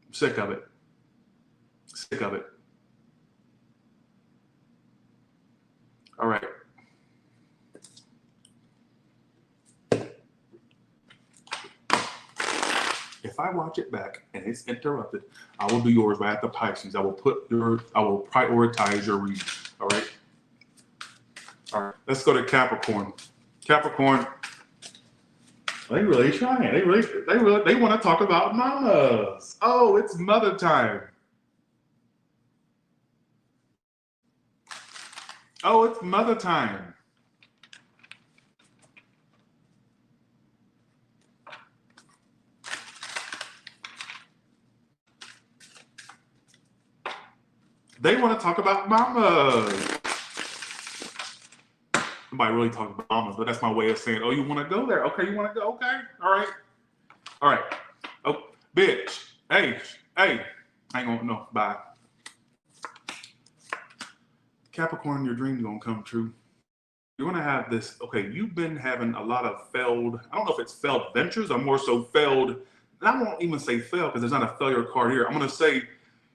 I'm sick of it. Sick of it. All right. If I watch it back and it's interrupted, I will do yours right at the Pisces. I will prioritize your reading. All right. All right, let's go to Capricorn. Capricorn, they really trying. They want to talk about mamas. Oh, it's mother time. Oh, it's mother time. They want to talk about mamas. Nobody really talking about mamas, but that's my way of saying, oh, you want to go there? Okay, you want to go? Okay, all right. All right. Oh, bitch. Hey. I ain't gonna, no, bye. Capricorn, your dream's gonna come true. You're gonna have this, okay, you've been having a lot of failed, I don't know if it's failed ventures or more so failed, and I won't even say fail because there's not a failure card here. I'm gonna say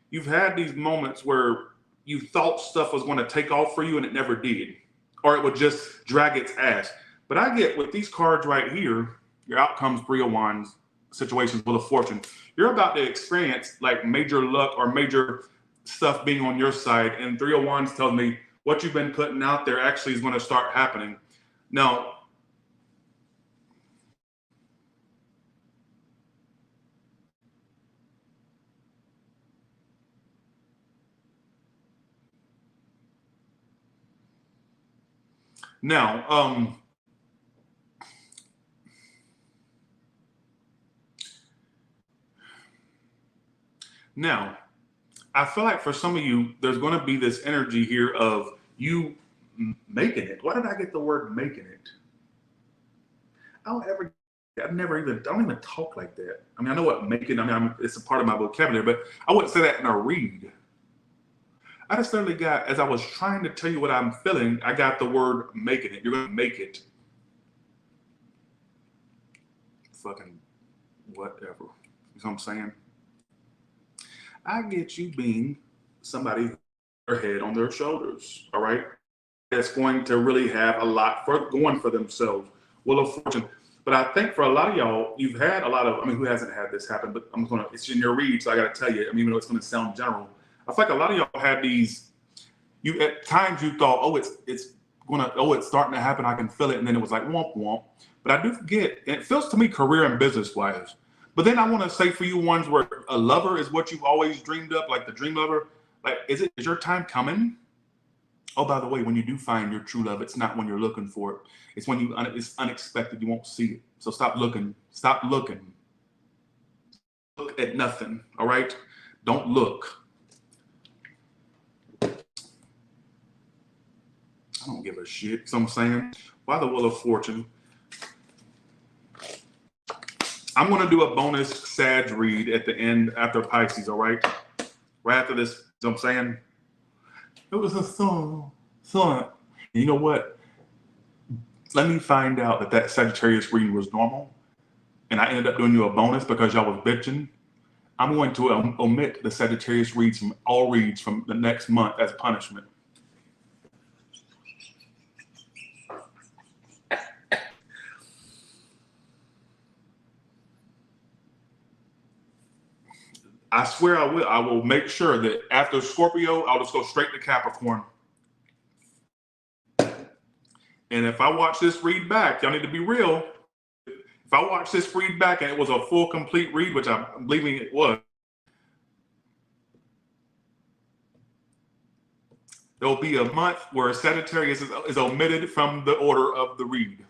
you've had these moments where you thought stuff was gonna take off for you and it never did. Or it would just drag its ass. But I get with these cards right here, your outcomes, 3 of Wands, situations with a fortune, you're about to experience like major luck or major stuff being on your side. And 3 of Wands tells me what you've been putting out there actually is going to start happening. Now, Now, I feel like for some of you, there's going to be this energy here of you making it. Why did I get the word making it? I don't even talk like that. I mean, I know what making, it's a part of my vocabulary, but I wouldn't say that in a read. I just literally got, as I was trying to tell you what I'm feeling, I got the word making it. You're going to make it. Fucking whatever. You know what I'm saying? I get you being somebody their head on their shoulders, all right? That's going to really have a lot going for themselves. Wheel of Fortune. But I think for a lot of y'all, you've had a lot of, I mean, who hasn't had this happen, but it's in your read, so I got to tell you, I mean, even though it's going to sound general, I feel like a lot of y'all had these, at times you thought, oh, it's starting to happen, I can feel it, and then it was like, womp, womp. But I do forget, and it feels to me career and business-wise. But then I want to say for you ones where a lover is what you've always dreamed of, like the dream lover, like, is your time coming? Oh, by the way, when you do find your true love, it's not when you're looking for it. It's when it's unexpected. You won't see it. So stop looking. Stop looking. Look at nothing. All right? Don't look. I don't give a shit. So I'm saying, why the Wheel of Fortune? I'm going to do a bonus Sag read at the end after Pisces, all right? Right after this, so I'm saying, it was a song. You know what? Let me find out that Sagittarius reading was normal, and I ended up doing you a bonus because y'all was bitching. I'm going to omit the Sagittarius reads from all reads from the next month as punishment. I swear I will. I will make sure that after Scorpio, I'll just go straight to Capricorn. And if I watch this read back, y'all need to be real. If I watch this read back and it was a full, complete read, which I'm believing it was, there'll be a month where Sagittarius is omitted from the order of the read.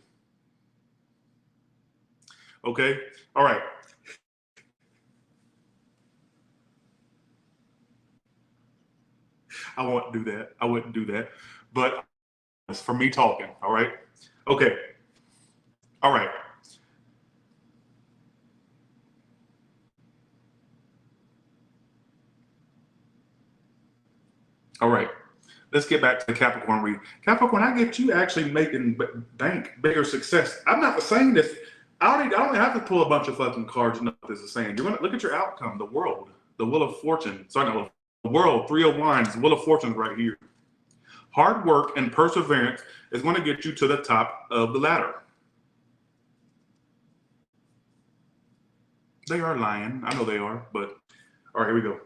Okay? All right. I won't do that. I wouldn't do that. But it's for me talking. All right? Okay. All right. All right. Let's get back to the Capricorn read. Capricorn, I get you actually making bank, bigger success. I'm not saying this. I don't have to pull a bunch of fucking cards. You know what this is saying. You're gonna look at your outcome, the world, the Wheel of Fortune. Sorry, no, the world, 3 of Wands, Wheel of Fortune right here. Hard work and perseverance is going to get you to the top of the ladder. They are lying. I know they are, but all right, here we go.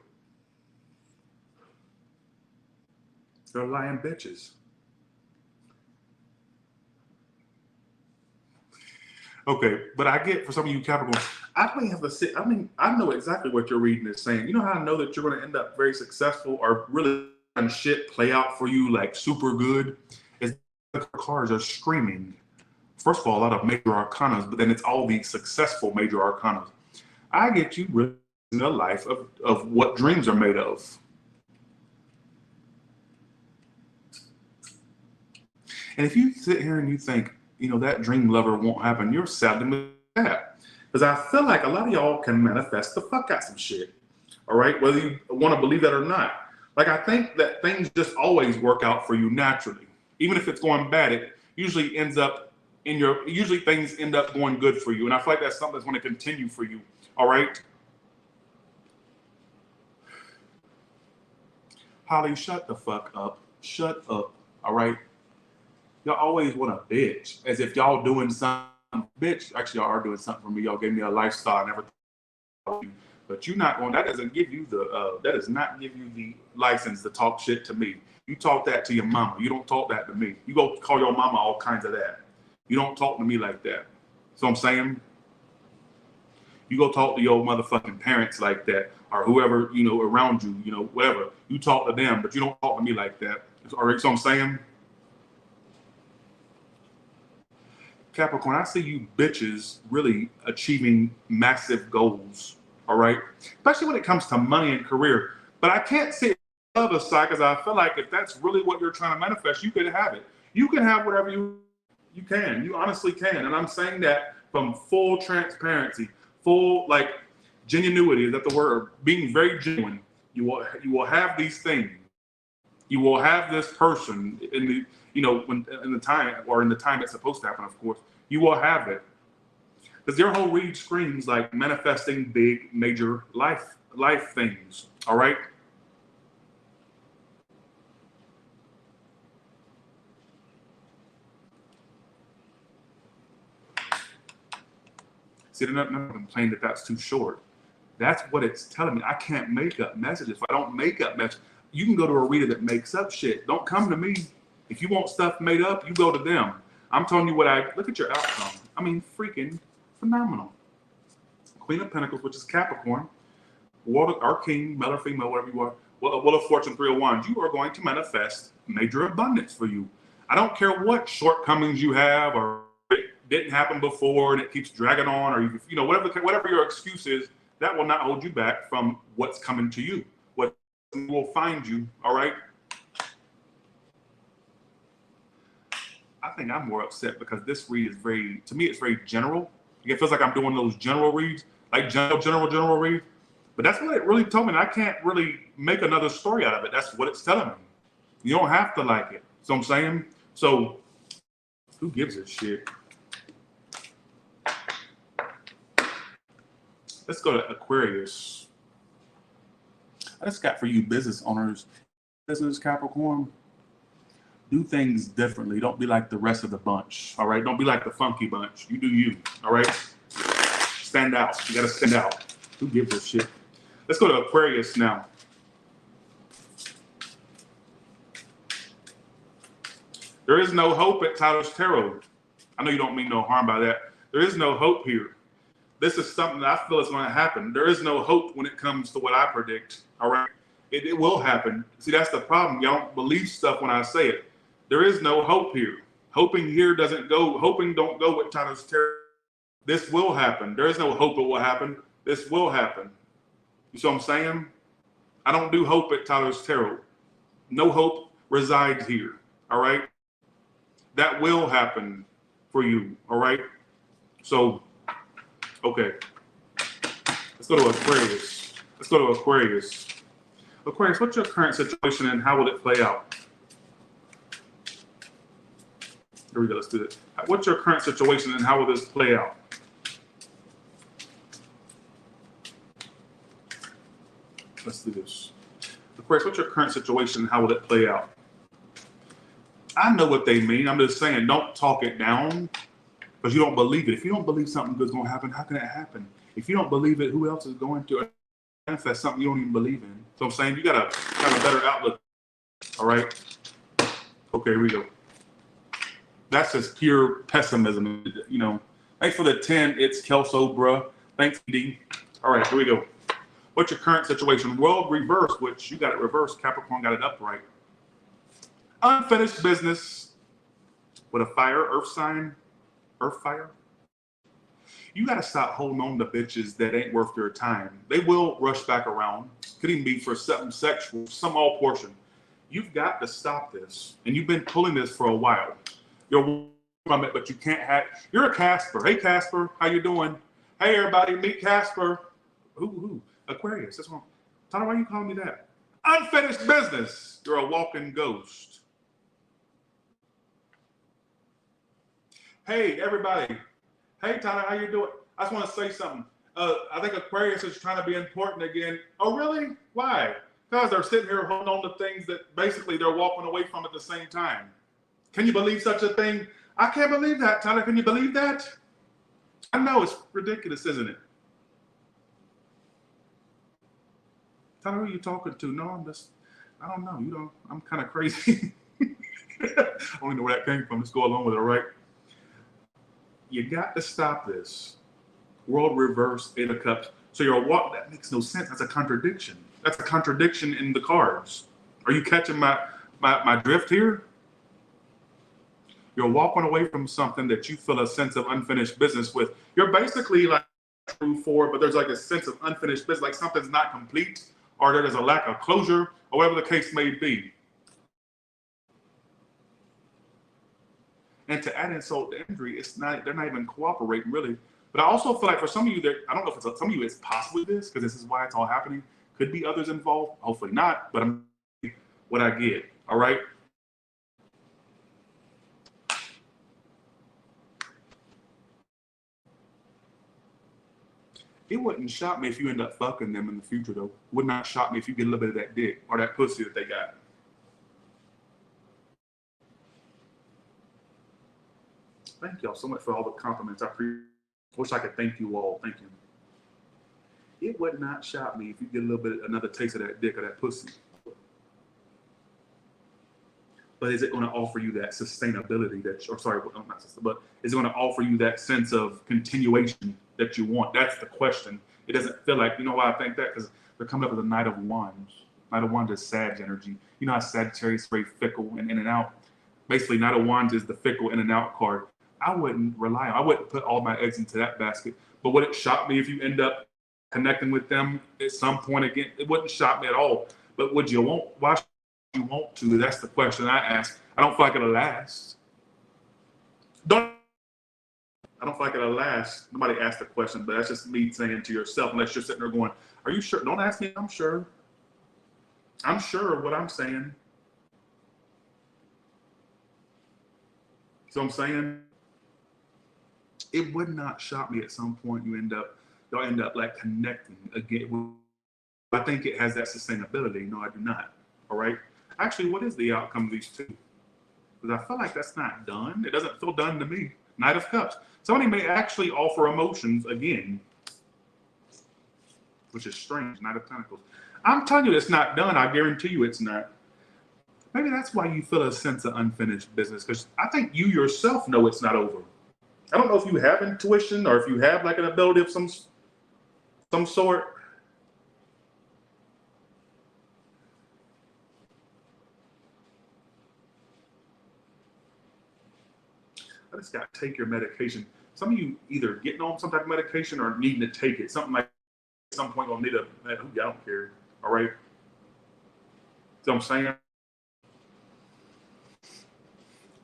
They're lying bitches. Okay, but I get for some of you Capricorn, I don't even have to sit. I mean, I know exactly what your reading is saying. You know how I know that you're going to end up very successful or really shit play out for you like super good? Is the cards are screaming. First of all, a lot of major arcanas, but then it's all the successful major arcanas. I get you really in the life of what dreams are made of. And if you sit here and you think, you know, that dream lover won't happen, you're seldom with that. Because I feel like a lot of y'all can manifest the fuck out some shit. All right? Whether you want to believe that or not. Like, I think that things just always work out for you naturally. Even if it's going bad, it usually ends up usually things end up going good for you. And I feel like that's something that's going to continue for you. All right? Holly, shut the fuck up. Shut up. All right? Y'all always want to bitch as if y'all doing something. Bitch, actually, y'all are doing something for me. Y'all gave me a lifestyle I never thought of. But you're not going. That doesn't give you that does not give you the license to talk shit to me. You talk that to your mama. You don't talk that to me. You go call your mama all kinds of that. You don't talk to me like that. So I'm saying, you go talk to your motherfucking parents like that, or whoever you know around you. You know, whatever. You talk to them, but you don't talk to me like that. All right. So I'm saying. Capricorn, I see you bitches really achieving massive goals, all right? Especially when it comes to money and career. But I can't see the other side because I feel like if that's really what you're trying to manifest, you can have it. You can have whatever you can. You honestly can. And I'm saying that from full transparency, full like genuinity, is that the word? Being very genuine. You will have these things. You will have this person in the in the time it's supposed to happen, of course. You will have it. Because your whole read screams like manifesting big, major life things. All right? See, they're not complaining that that's too short. That's what it's telling me. I can't make up messages. If I don't make up messages, you can go to a reader that makes up shit. Don't come to me. If you want stuff made up, you go to them. I'm telling you look at your outcome. I mean, freaking phenomenal. Queen of Pentacles, which is Capricorn, World or King, male or female, whatever you are. Wheel of Fortune, 3 of Wands. You are going to manifest major abundance for you. I don't care what shortcomings you have or it didn't happen before and it keeps dragging on, or you know, whatever your excuse is, that will not hold you back from what's coming to you. What will find you, all right? I think I'm more upset because this read is to me, it's very general. It feels like I'm doing those general reads, like general reads. But that's what it really told me. And I can't really make another story out of it. That's what it's telling me. You don't have to like it. So I'm saying, so who gives a shit? Let's go to Aquarius. I just got for you business owners, business Capricorn, do things differently. Don't be like the rest of the bunch, all right? Don't be like the funky bunch. You do you, all right? Stand out. You got to stand out. Who gives a shit? Let's go to Aquarius now. There is no hope at Taurus Tarot. I know you don't mean no harm by that. There is no hope here. This is something that I feel is going to happen. There is no hope when it comes to what I predict, all right? It will happen. See, that's the problem. Y'all don't believe stuff when I say it. There is no hope here. Hoping here doesn't go, hoping don't go with Taurus Tarot. This will happen. There is no hope it will happen. This will happen. You see what I'm saying? I don't do hope at Taurus Tarot. No hope resides here, all right? That will happen for you, all right? So, okay. Let's go to Aquarius. Let's go to Aquarius. Aquarius, what's your current situation and how will it play out? Here we go, let's do it. What's your current situation and how will this play out? Let's do this. Aquarius, what's your current situation and how will it play out? I know what they mean. I'm just saying, don't talk it down because you don't believe it. If you don't believe something good's going to happen, how can it happen? If you don't believe it, who else is going to manifest something you don't even believe in? So I'm saying you got to have a better outlook. All right? Okay, here we go. That's just pure pessimism. You know, thanks for the 10. It's Kelso, bruh. Thanks, D. All right, here we go. What's your current situation? World reverse, which you got it reversed. Capricorn got it upright. Unfinished business with a fire, earth sign, earth fire. You got to stop holding on to bitches that ain't worth your time. They will rush back around. Could even be for something sexual, some all portion. You've got to stop this. And you've been pulling this for a while. You're from it, but you can't have, you're a Casper. Hey, Casper, how you doing? Hey, everybody, meet Casper. Who? Aquarius, that's wrong. Tyler, why are you calling me that? Unfinished business. You're a walking ghost. Hey, everybody. Hey, Tyler, how you doing? I just want to say something. I think Aquarius is trying to be important again. Oh, really? Why? Because they're sitting here holding on to things that basically they're walking away from at the same time. Can you believe such a thing? I can't believe that, Tyler. Can you believe that? I know, it's ridiculous, isn't it? Tyler, who are you talking to? No, I don't know. You don't, I'm kind of crazy. I don't even know where that came from. Let's go along with it, all right? You got to stop this. World reverse, 8 of Cups. So you're a walk, that makes no sense. That's a contradiction. That's a contradiction in the cards. Are you catching my drift here? You're walking away from something that you feel a sense of unfinished business with. You're basically like through 4, but there's like a sense of unfinished business, like something's not complete, or there's a lack of closure, or whatever the case may be. And to add insult to injury, they're not even cooperating really. But I also feel like for some of you, I don't know if some of you it's possibly this, because this is why it's all happening. Could be others involved, hopefully not, but I'm what I get, all right? It wouldn't shock me if you end up fucking them in the future, though. Would not shock me if you get a little bit of that dick or that pussy that they got. Thank y'all so much for all the compliments. I appreciate it. Wish I could thank you all. Thank you. It would not shock me if you get a little bit, another taste of that dick or that pussy. But is it going to offer you that sustainability but is it going to offer you that sense of continuation that you want? That's the question. It doesn't feel like, you know why I think that? Because they're coming up with a Knight of Wands. Knight of Wands is Sag energy. You know how Sagittarius is very fickle and in and out? Basically, Knight of Wands is the fickle in and out card. I wouldn't I wouldn't put all my eggs into that basket. But would it shock me if you end up connecting with them at some point again? It wouldn't shock me at all. But would you want, why should you want to? That's the question I ask. I don't feel like it'll last. I don't feel like it'll last. Nobody asked the question, but that's just me saying to yourself, unless you're sitting there going, are you sure? Don't ask me, I'm sure. I'm sure of what I'm saying. So I'm saying, it would not shock me at some point you'll end up like connecting again. I think it has that sustainability. No, I do not. All right. Actually, what is the outcome of these two? Because I feel like that's not done. It doesn't feel done to me. Knight of Cups. Somebody may actually offer emotions again, which is strange. Knight of Pentacles. I'm telling you, it's not done. I guarantee you it's not. Maybe that's why you feel a sense of unfinished business, because I think you yourself know it's not over. I don't know if you have intuition or if you have like an ability of some sort. I just got to take your medication. Some of you either getting on some type of medication or needing to take it. Something like at some point you'll need I don't care. All right. So I'm saying,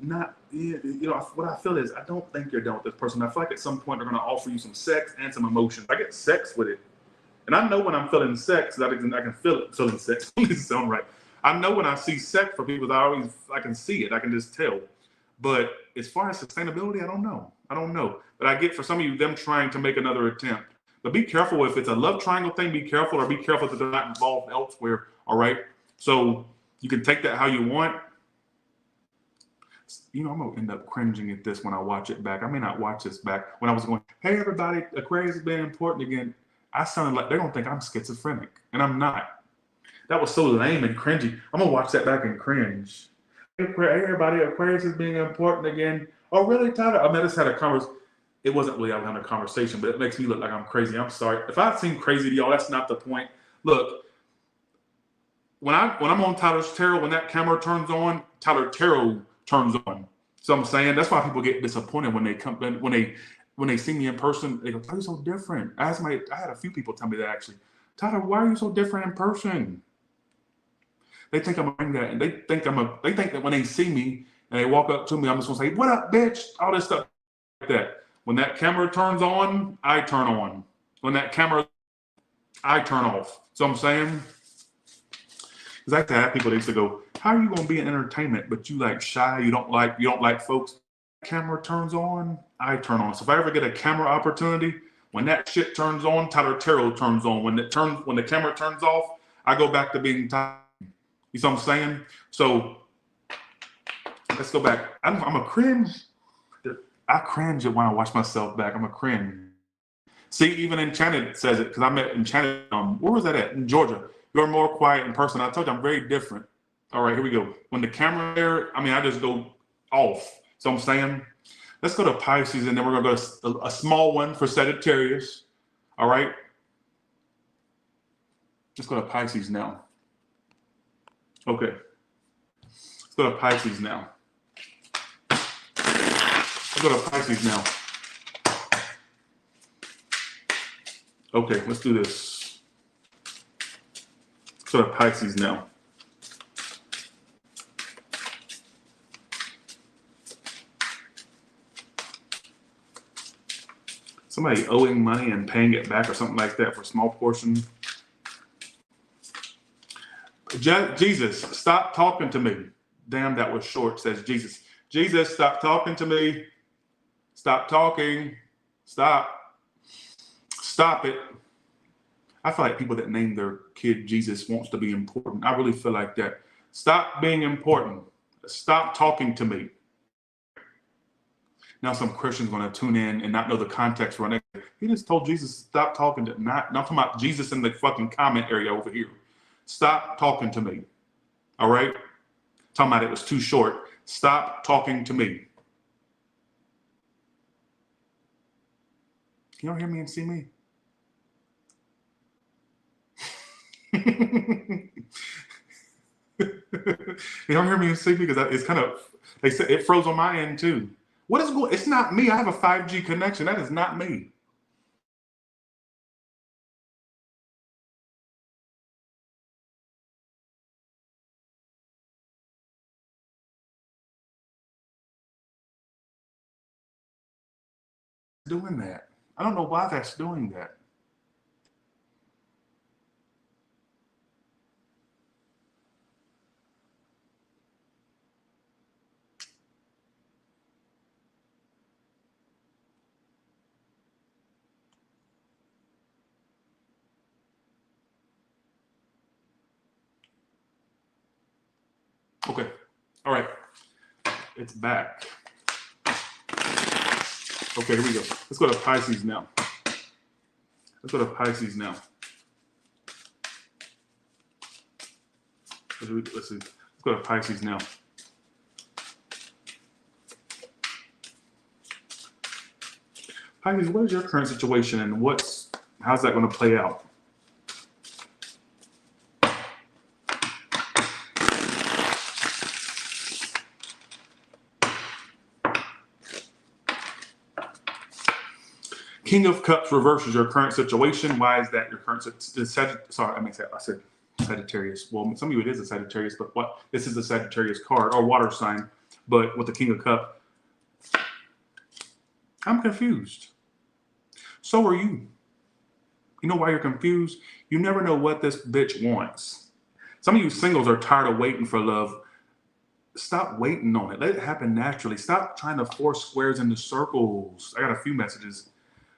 what I feel is I don't think you're done with this person. I feel like at some point they're going to offer you some sex and some emotions. I get sex with it. And I know when I'm feeling sex, I can feel it feeling sex. Doesn't sound right. I know when I see sex for people, I can see it. I can just tell. But as far as sustainability, I don't know. But I get for some of you, them trying to make another attempt. But be careful if it's a love triangle thing, be careful, or be careful that they're not involved elsewhere. All right. So you can take that how you want. I'm going to end up cringing at this when I watch it back. I may not watch this back. When I was going, hey, everybody, Aquarius is being important again. I sounded like they're going to think I'm schizophrenic, and I'm not. That was so lame and cringy. I'm going to watch that back and cringe. Hey, everybody, Aquarius is being important again. Oh, really, Tyler? I just had a conversation. It wasn't really I was having a conversation, but it makes me look like I'm crazy. I'm sorry. If I seem crazy to y'all, that's not the point. Look, when I'm on Tyler's Tarot, when that camera turns on, Tyler Tarot turns on. So I'm saying that's why people get disappointed when they see me in person. They go, "Why are you so different?" I had a few people tell me that actually. Tyler, why are you so different in person? They think I'm a that, and they think that when they see me and they walk up to me, I'm just gonna say, "What up, bitch?" All this stuff like that. When that camera turns on, I turn on. When that camera, I turn off. So I'm saying, because I used to have people that used to go, "How are you gonna be in entertainment, but you like shy? You don't like folks." Camera turns on, I turn on. So if I ever get a camera opportunity, when that shit turns on, Tyler Tarot turns on. When the camera turns off, I go back to being Tyler. You see what I'm saying? So let's go back. I'm a cringe. I cringe when I watch myself back. I'm a cringe. See, even Enchanted says it because I met Enchanted. Where was that at? In Georgia. You're more quiet in person. I told you I'm very different. All right, here we go. When the camera there, I just go off. So I'm saying, let's go to Pisces, and then we're gonna go to a small one for Sagittarius. All right. Let's go to Pisces now. Okay. Let's go to Pisces now. Let's go to Pisces now. Okay, let's do this. Let's go to Pisces now. Somebody owing money and paying it back or something like that for a small portion. Jesus, stop talking to me. Damn, that was short, says Jesus. Jesus, stop talking to me. Stop talking. Stop. Stop it. I feel like people that name their kid Jesus wants to be important. I really feel like that. Stop being important. Stop talking to me. Now some Christians going to tune in and not know the context for it. He just told Jesus, stop talking to, not talking about Jesus in the fucking comment area over here. Stop talking to me. All right? Talking about it was too short. Stop talking to me. Can y'all hear me and see me? You don't hear me and see me? Because it's kind of, they said it froze on my end too. What is going? It's not me. I have a 5G connection. That is not me. Doing that. I don't know why that's doing that. Okay. All right. It's back. Okay, here we go. Let's go to Pisces now. Let's go to Pisces now. Let's see. Let's go to Pisces now. Pisces, what is your current situation and how's that going to play out? King of Cups reverses your current situation. Why is that your current situation? I said Sagittarius. Well, some of you it is a Sagittarius, but what? This is a Sagittarius card or water sign, but with the King of Cups. I'm confused. So are you. You know why you're confused? You never know what this bitch wants. Some of you singles are tired of waiting for love. Stop waiting on it. Let it happen naturally. Stop trying to force squares into circles. I got a few messages.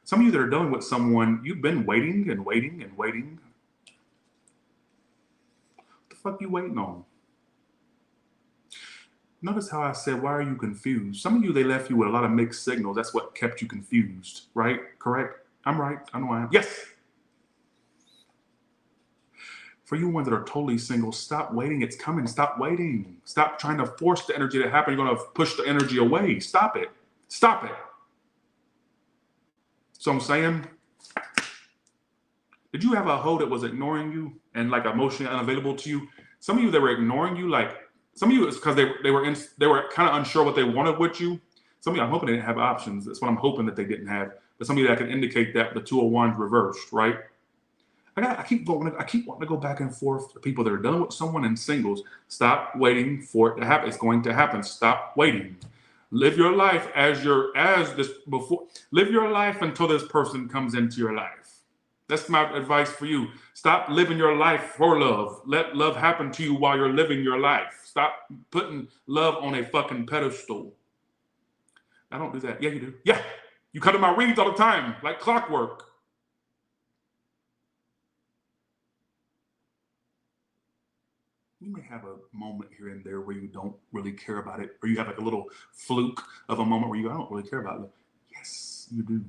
Some of you that are dealing with someone, you've been waiting and waiting and waiting. What the fuck you waiting on? Notice how I said, why are you confused? Some of you, they left you with a lot of mixed signals. That's what kept you confused, right? Correct? I'm right. I know I am. Yes. For you ones that are totally single, stop waiting. It's coming. Stop waiting. Stop trying to force the energy to happen. You're going to push the energy away. Stop it. Stop it. So I'm saying, did you have a hoe that was ignoring you and like emotionally unavailable to you? Some of you that were ignoring you, like some of you, it's because they were kind of unsure what they wanted with you. Some of you, I'm hoping they didn't have options. That's what I'm hoping that they didn't have. But some of you that can indicate that the Two of Wands reversed, right? I keep wanting to go back and forth to people that are dealing with someone in singles. Stop waiting for it to happen. It's going to happen. Stop waiting. Live your life live your life until this person comes into your life. That's my advice for you. Stop living your life for love. Let love happen to you while you're living your life. Stop putting love on a fucking pedestal. I don't do that. Yeah, you do. Yeah. You come to my reads all the time, like clockwork. You may have a moment here and there where you don't really care about it, or you have like a little fluke of a moment where you go, I don't really care about it. Yes, you do.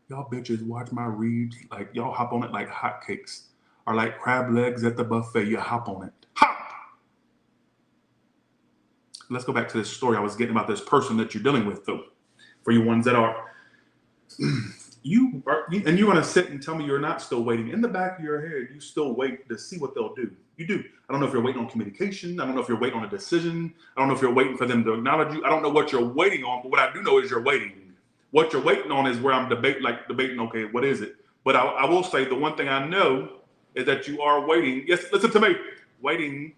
Y'all bitches watch my reads, like y'all hop on it like hotcakes, or like crab legs at the buffet. You hop on it. Hop! Let's go back to this story I was getting about this person that you're dealing with, though. For you ones that are, and you're going to sit and tell me you're not still waiting. In the back of your head, you still wait to see what they'll do. You do. I don't know if you're waiting on communication. I don't know if you're waiting on a decision. I don't know if you're waiting for them to acknowledge you. I don't know what you're waiting on, but what I do know is you're waiting. What you're waiting on is where I'm debating, okay, what is it? But I will say the one thing I know is that you are waiting. Yes, listen to me. Waiting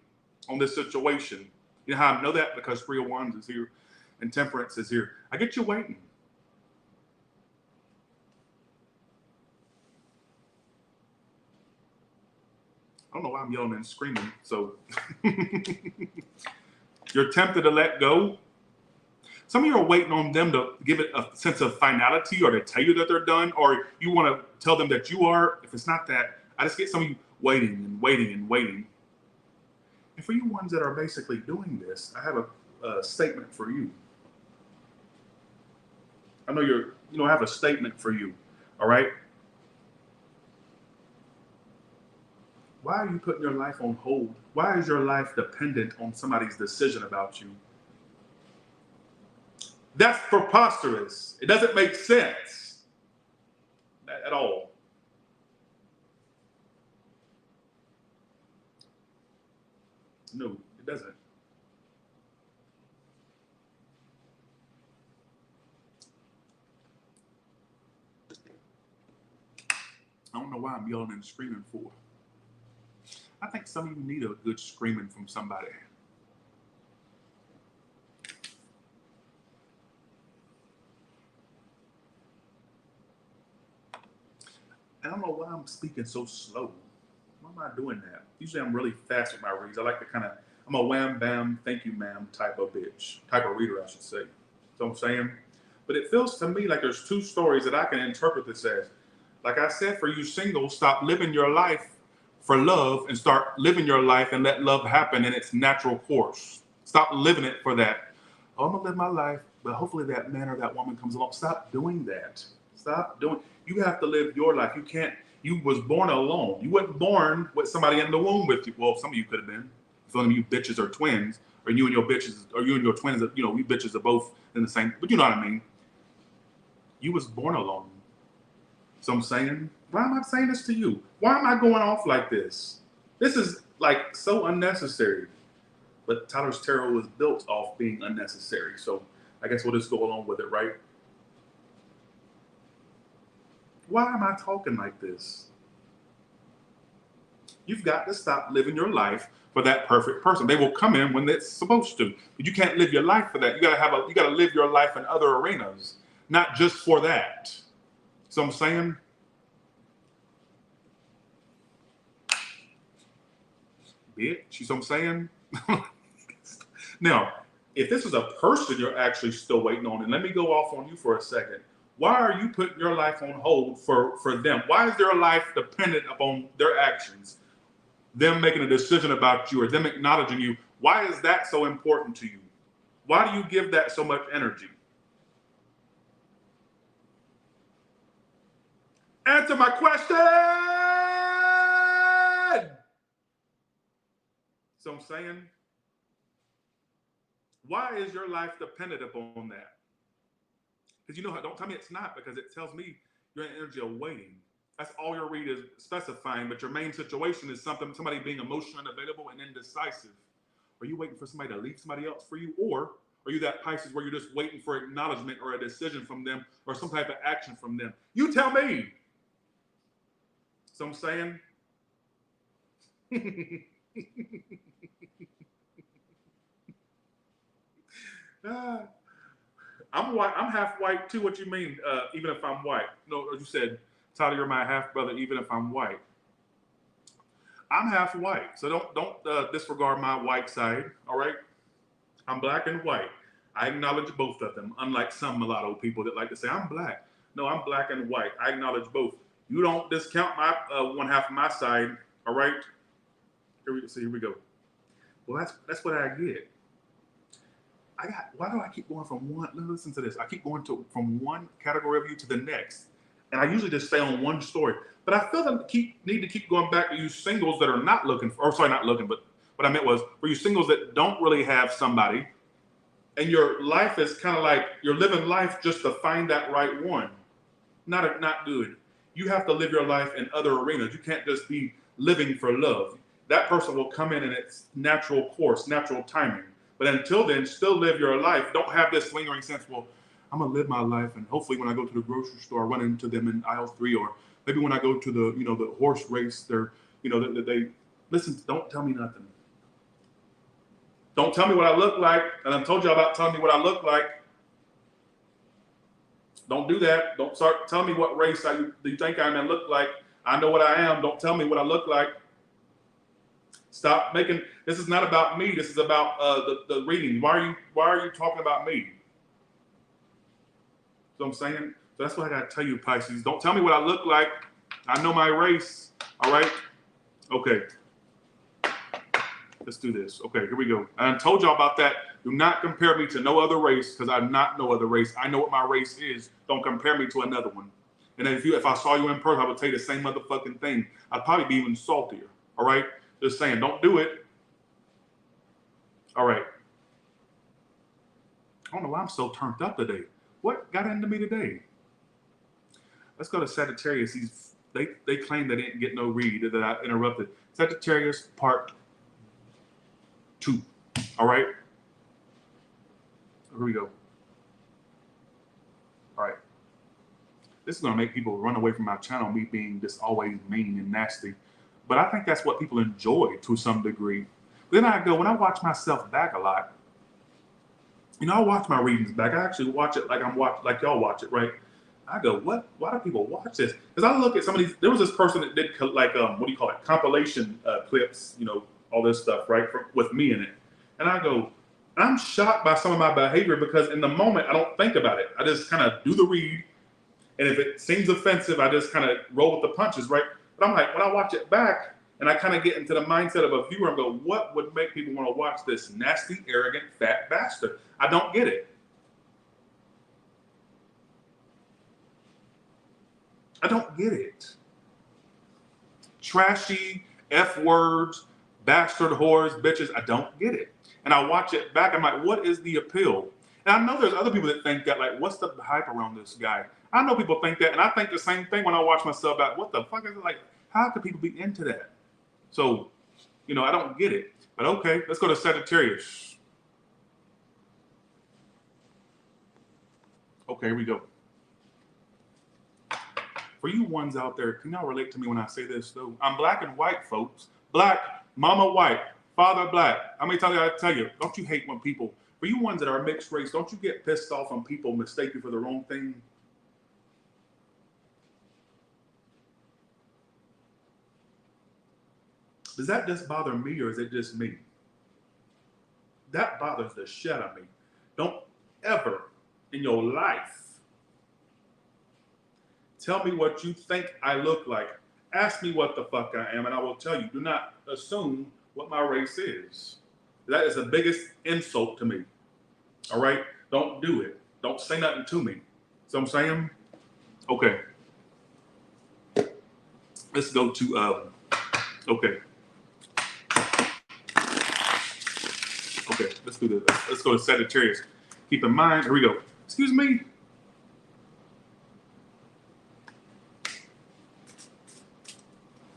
on this situation. You know how I know that? Because Three of Wands is here and Temperance is here. I get you waiting. I don't know why I'm yelling and screaming. So you're tempted to let go. Some of you are waiting on them to give it a sense of finality or to tell you that they're done, or you want to tell them that you are. If it's not that, I just get some of you waiting and waiting and waiting. And for you ones that are basically doing this, I have a statement for you. I know you're, I have a statement for you. All right. Why are you putting your life on hold? Why is your life dependent on somebody's decision about you? That's preposterous. It doesn't make sense at all. No, it doesn't. I don't know why I'm yelling and screaming for. I think some of you need a good screaming from somebody. I don't know why I'm speaking so slow. Why am I doing that? Usually I'm really fast with my reads. I like to kind of, I'm a wham bam, thank you ma'am type of bitch, type of reader, I should say. So I'm saying? But it feels to me like there's two stories that I can interpret this as. Like I said, for you singles, stop living your life for love and start living your life and let love happen in its natural course. Stop living it for that. Oh, I'm gonna live my life, but hopefully that man or that woman comes along. Stop doing that. Stop doing. You have to live your life. You can't. You was born alone. You weren't born with somebody in the womb with you. Well, some of you could have been. Some of you bitches are twins, or you and your bitches, or you and your twins. We bitches are both in the same. But you know what I mean. You was born alone. So I'm saying, why am I saying this to you? Why am I going off like this? This is like so unnecessary. But Tyler's tarot was built off being unnecessary. So I guess we'll just go along with it, right? Why am I talking like this? You've got to stop living your life for that perfect person. They will come in when it's supposed to, but you can't live your life for that. You gotta live your life in other arenas, not just for that. So I'm saying, bitch, you see what I'm saying? Now, if this is a person you're actually still waiting on, and let me go off on you for a second. Why are you putting your life on hold for them? Why is their life dependent upon their actions? Them making a decision about you or them acknowledging you. Why is that so important to you? Why do you give that so much energy? Answer my question! So I'm saying, why is your life dependent upon that? Because don't tell me it's not, because it tells me you're in energy of waiting. That's all your read is specifying, but your main situation is somebody being emotional and available and indecisive. Are you waiting for somebody to leave somebody else for you? Or are you that Pisces where you're just waiting for acknowledgement or a decision from them or some type of action from them? You tell me. So I'm saying, I'm white. I'm half white too. What you mean? Even if I'm white? No, you said, Tyler, you're my half brother. Even if I'm white, I'm half white. So don't disregard my white side. All right, I'm black and white. I acknowledge both of them. Unlike some mulatto people that like to say I'm black. No, I'm black and white. I acknowledge both. You don't discount my one half of my side. All right. Here we go. Well, that's what I get. Why do I keep going from one? Listen to this. I keep going from one category of you to the next. And I usually just stay on one story. But I feel that need to keep going back to you singles that are not looking for, or sorry, not looking, but what I meant was for you singles that don't really have somebody, and your life is kind of like you're living life just to find that right one. Not good. You have to live your life in other arenas. You can't just be living for love. That person will come in its natural course, natural timing. But until then, still live your life. Don't have this lingering sense, well, I'm going to live my life, and hopefully when I go to the grocery store, I run into them in aisle 3, or maybe when I go to the horse race, they listen, don't tell me nothing. Don't tell me what I look like, and I told you about telling me what I look like. Don't do that. Don't start telling me what race do you think I'm and look like. I know what I am. Don't tell me what I look like. Stop making. This is not about me. This is about the reading. Why are you talking about me? So I'm saying. So that's what I gotta tell you, Pisces. Don't tell me what I look like. I know my race. All right. Okay. Let's do this. Okay, here we go. I told y'all about that. Do not compare me to no other race because I'm not no other race. I know what my race is. Don't compare me to another one. And if I saw you in person, I would tell you the same motherfucking thing. I'd probably be even saltier. All right? Just saying, don't do it. All right. I don't know why I'm so turned up today. What got into me today? Let's go to Sagittarius. They claim they didn't get no read, that I interrupted. Sagittarius part 2. All right? Here we go. All right. This is going to make people run away from my channel, me being just always mean and nasty. But I think that's what people enjoy to some degree. Then when I watch myself back a lot, you know, I watch my readings back. I actually watch it like like y'all watch it, right? I go, what? Why do people watch this? Because I look at some of these. There was this person that did like what do you call it? Compilation clips, you know, all this stuff, right? With me in it, and I go, I'm shocked by some of my behavior because in the moment I don't think about it. I just kind of do the read, and if it seems offensive, I just kind of roll with the punches, right? But I'm like, when I watch it back, and I kind of get into the mindset of a viewer and go, what would make people want to watch this nasty, arrogant, fat bastard? I don't get it. I don't get it. Trashy, F words, bastard whores, bitches, I don't get it. And I watch it back, I'm like, what is the appeal? And I know there's other people that think that, like, what's the hype around this guy? I know people think that, and I think the same thing when I watch myself back. What the fuck is it? Like, how could people be into that? So, you know, I don't get it. But okay, let's go to Sagittarius. Okay, here we go. For you ones out there, can y'all relate to me when I say this, though? I'm black and white, folks. Black, mama white, father black. How many times I tell you, don't you hate when people, for you ones that are mixed race, don't you get pissed off when people mistake you for the wrong thing? Does that just bother me or is it just me? That bothers the shit out of me. Don't ever in your life tell me what you think I look like. Ask me what the fuck I am and I will tell you. Do not assume what my race is. That is the biggest insult to me. All right? Don't do it. Don't say nothing to me. So I'm saying, okay. Let's go to, okay. Okay, let's do this. Let's go to Sagittarius. Keep in mind, here we go. Excuse me.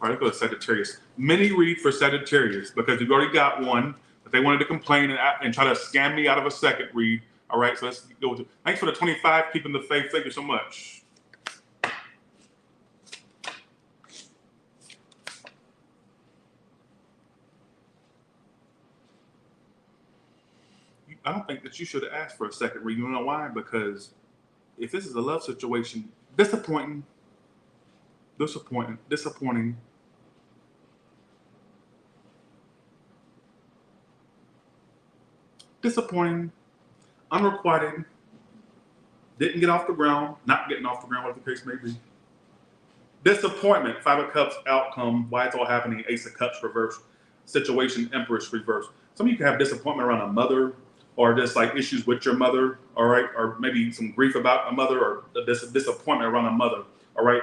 All right, let's go to Sagittarius. Mini read for Sagittarius because we've already got one, but they wanted to complain and try to scam me out of a second read. All right, so let's go to, thanks for the 25, keeping the faith. Thank you so much. I don't think that you should have asked for a second read. You know why? Because if this is a love situation, disappointing, unrequited, didn't get off the ground, not getting off the ground, whatever the case may be. Disappointment, 5 of Cups outcome, why it's all happening, Ace of Cups reverse, situation, Empress reverse. Some of you can have disappointment around a mother, or just like issues with your mother, all right? Or maybe some grief about a mother or disappointment around a mother, all right?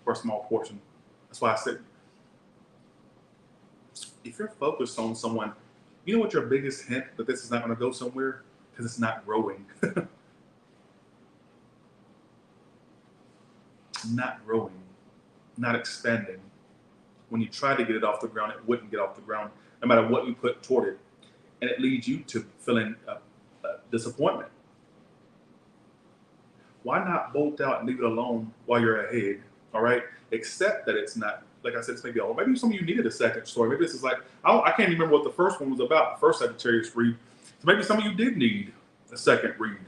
For a small portion. That's why I said, if you're focused on someone, you know what your biggest hint that this is not gonna go somewhere? Because it's not growing. Not growing, not expanding. When you try to get it off the ground, it wouldn't get off the ground, no matter what you put toward it. And it leads you to feeling disappointment. Why not bolt out and leave it alone while you're ahead, all right? Accept that it's not, like I said, it's maybe all. Maybe some of you needed a second story. Maybe this is like, I can't even remember what the first one was about, the first Sagittarius read. So maybe some of you did need a second read.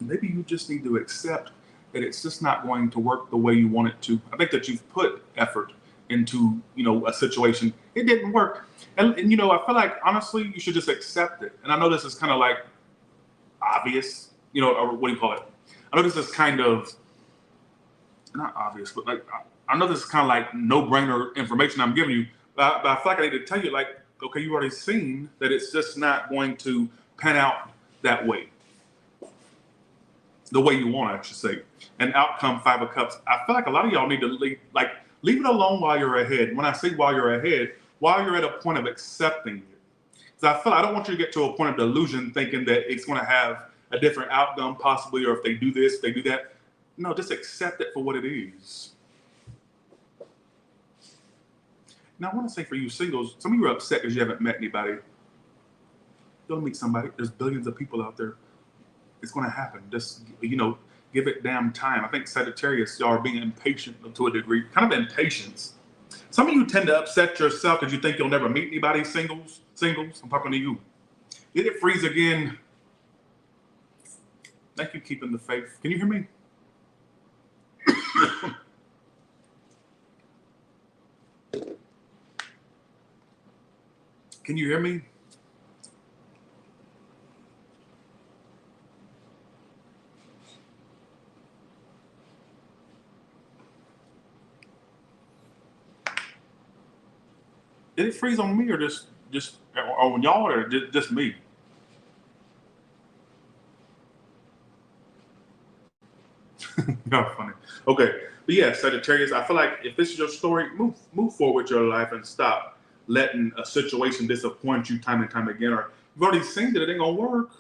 Maybe you just need to accept that it's just not going to work the way you want it to. I think that you've put effort into, you know, a situation. It didn't work. And you know, I feel like, honestly, you should just accept it. And I know this is kind of like obvious, you know, or what do you call it? I know this is kind of not obvious, but like I know this is kind of like no-brainer information I'm giving you, but I feel like I need to tell you, like, okay, you've already seen that it's just not going to pan out that way, the way you want, I should say. And outcome 5 of Cups. I feel like a lot of y'all need to leave it alone while you're ahead. When I say while you're ahead, while you're at a point of accepting it. Because I don't want you to get to a point of delusion thinking that it's going to have a different outcome possibly, or if they do this, they do that. No, just accept it for what it is. Now, I want to say for you singles, some of you are upset because you haven't met anybody. Go meet somebody. There's billions of people out there. It's going to happen. Just, give it damn time. I think Sagittarius, y'all are being impatient to a degree. Kind of impatience. Some of you tend to upset yourself because you think you'll never meet anybody. Singles, I'm talking to you. Did it freeze again? Thank you, keeping the faith. Can you hear me? Can you hear me? Did it freeze on me or just on y'all or just me? Y'all funny. Okay, but yeah, Sagittarius, I feel like if this is your story, move forward with your life and stop letting a situation disappoint you time and time again. Or you've already seen that it ain't gonna work.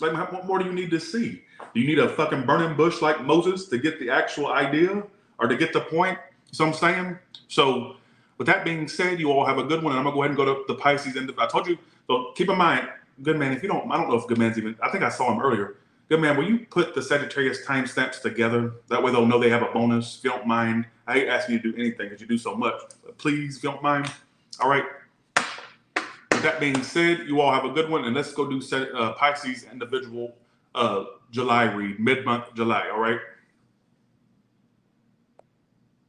Like, what more do you need to see? Do you need a fucking burning bush like Moses to get the actual idea or to get the point? So I'm saying. So with that being said, you all have a good one, and I'm gonna go ahead and go to the Pisces end. I told you. So keep in mind, good man. If you don't, I don't know if good man's even. I think I saw him earlier. Good man, will you put the Sagittarius timestamps together? That way they'll know they have a bonus. If you don't mind, I hate asking you to do anything because you do so much. But please, if you don't mind. All right. With that being said, you all have a good one, and let's go do Pisces individual July read, mid-month July. All right.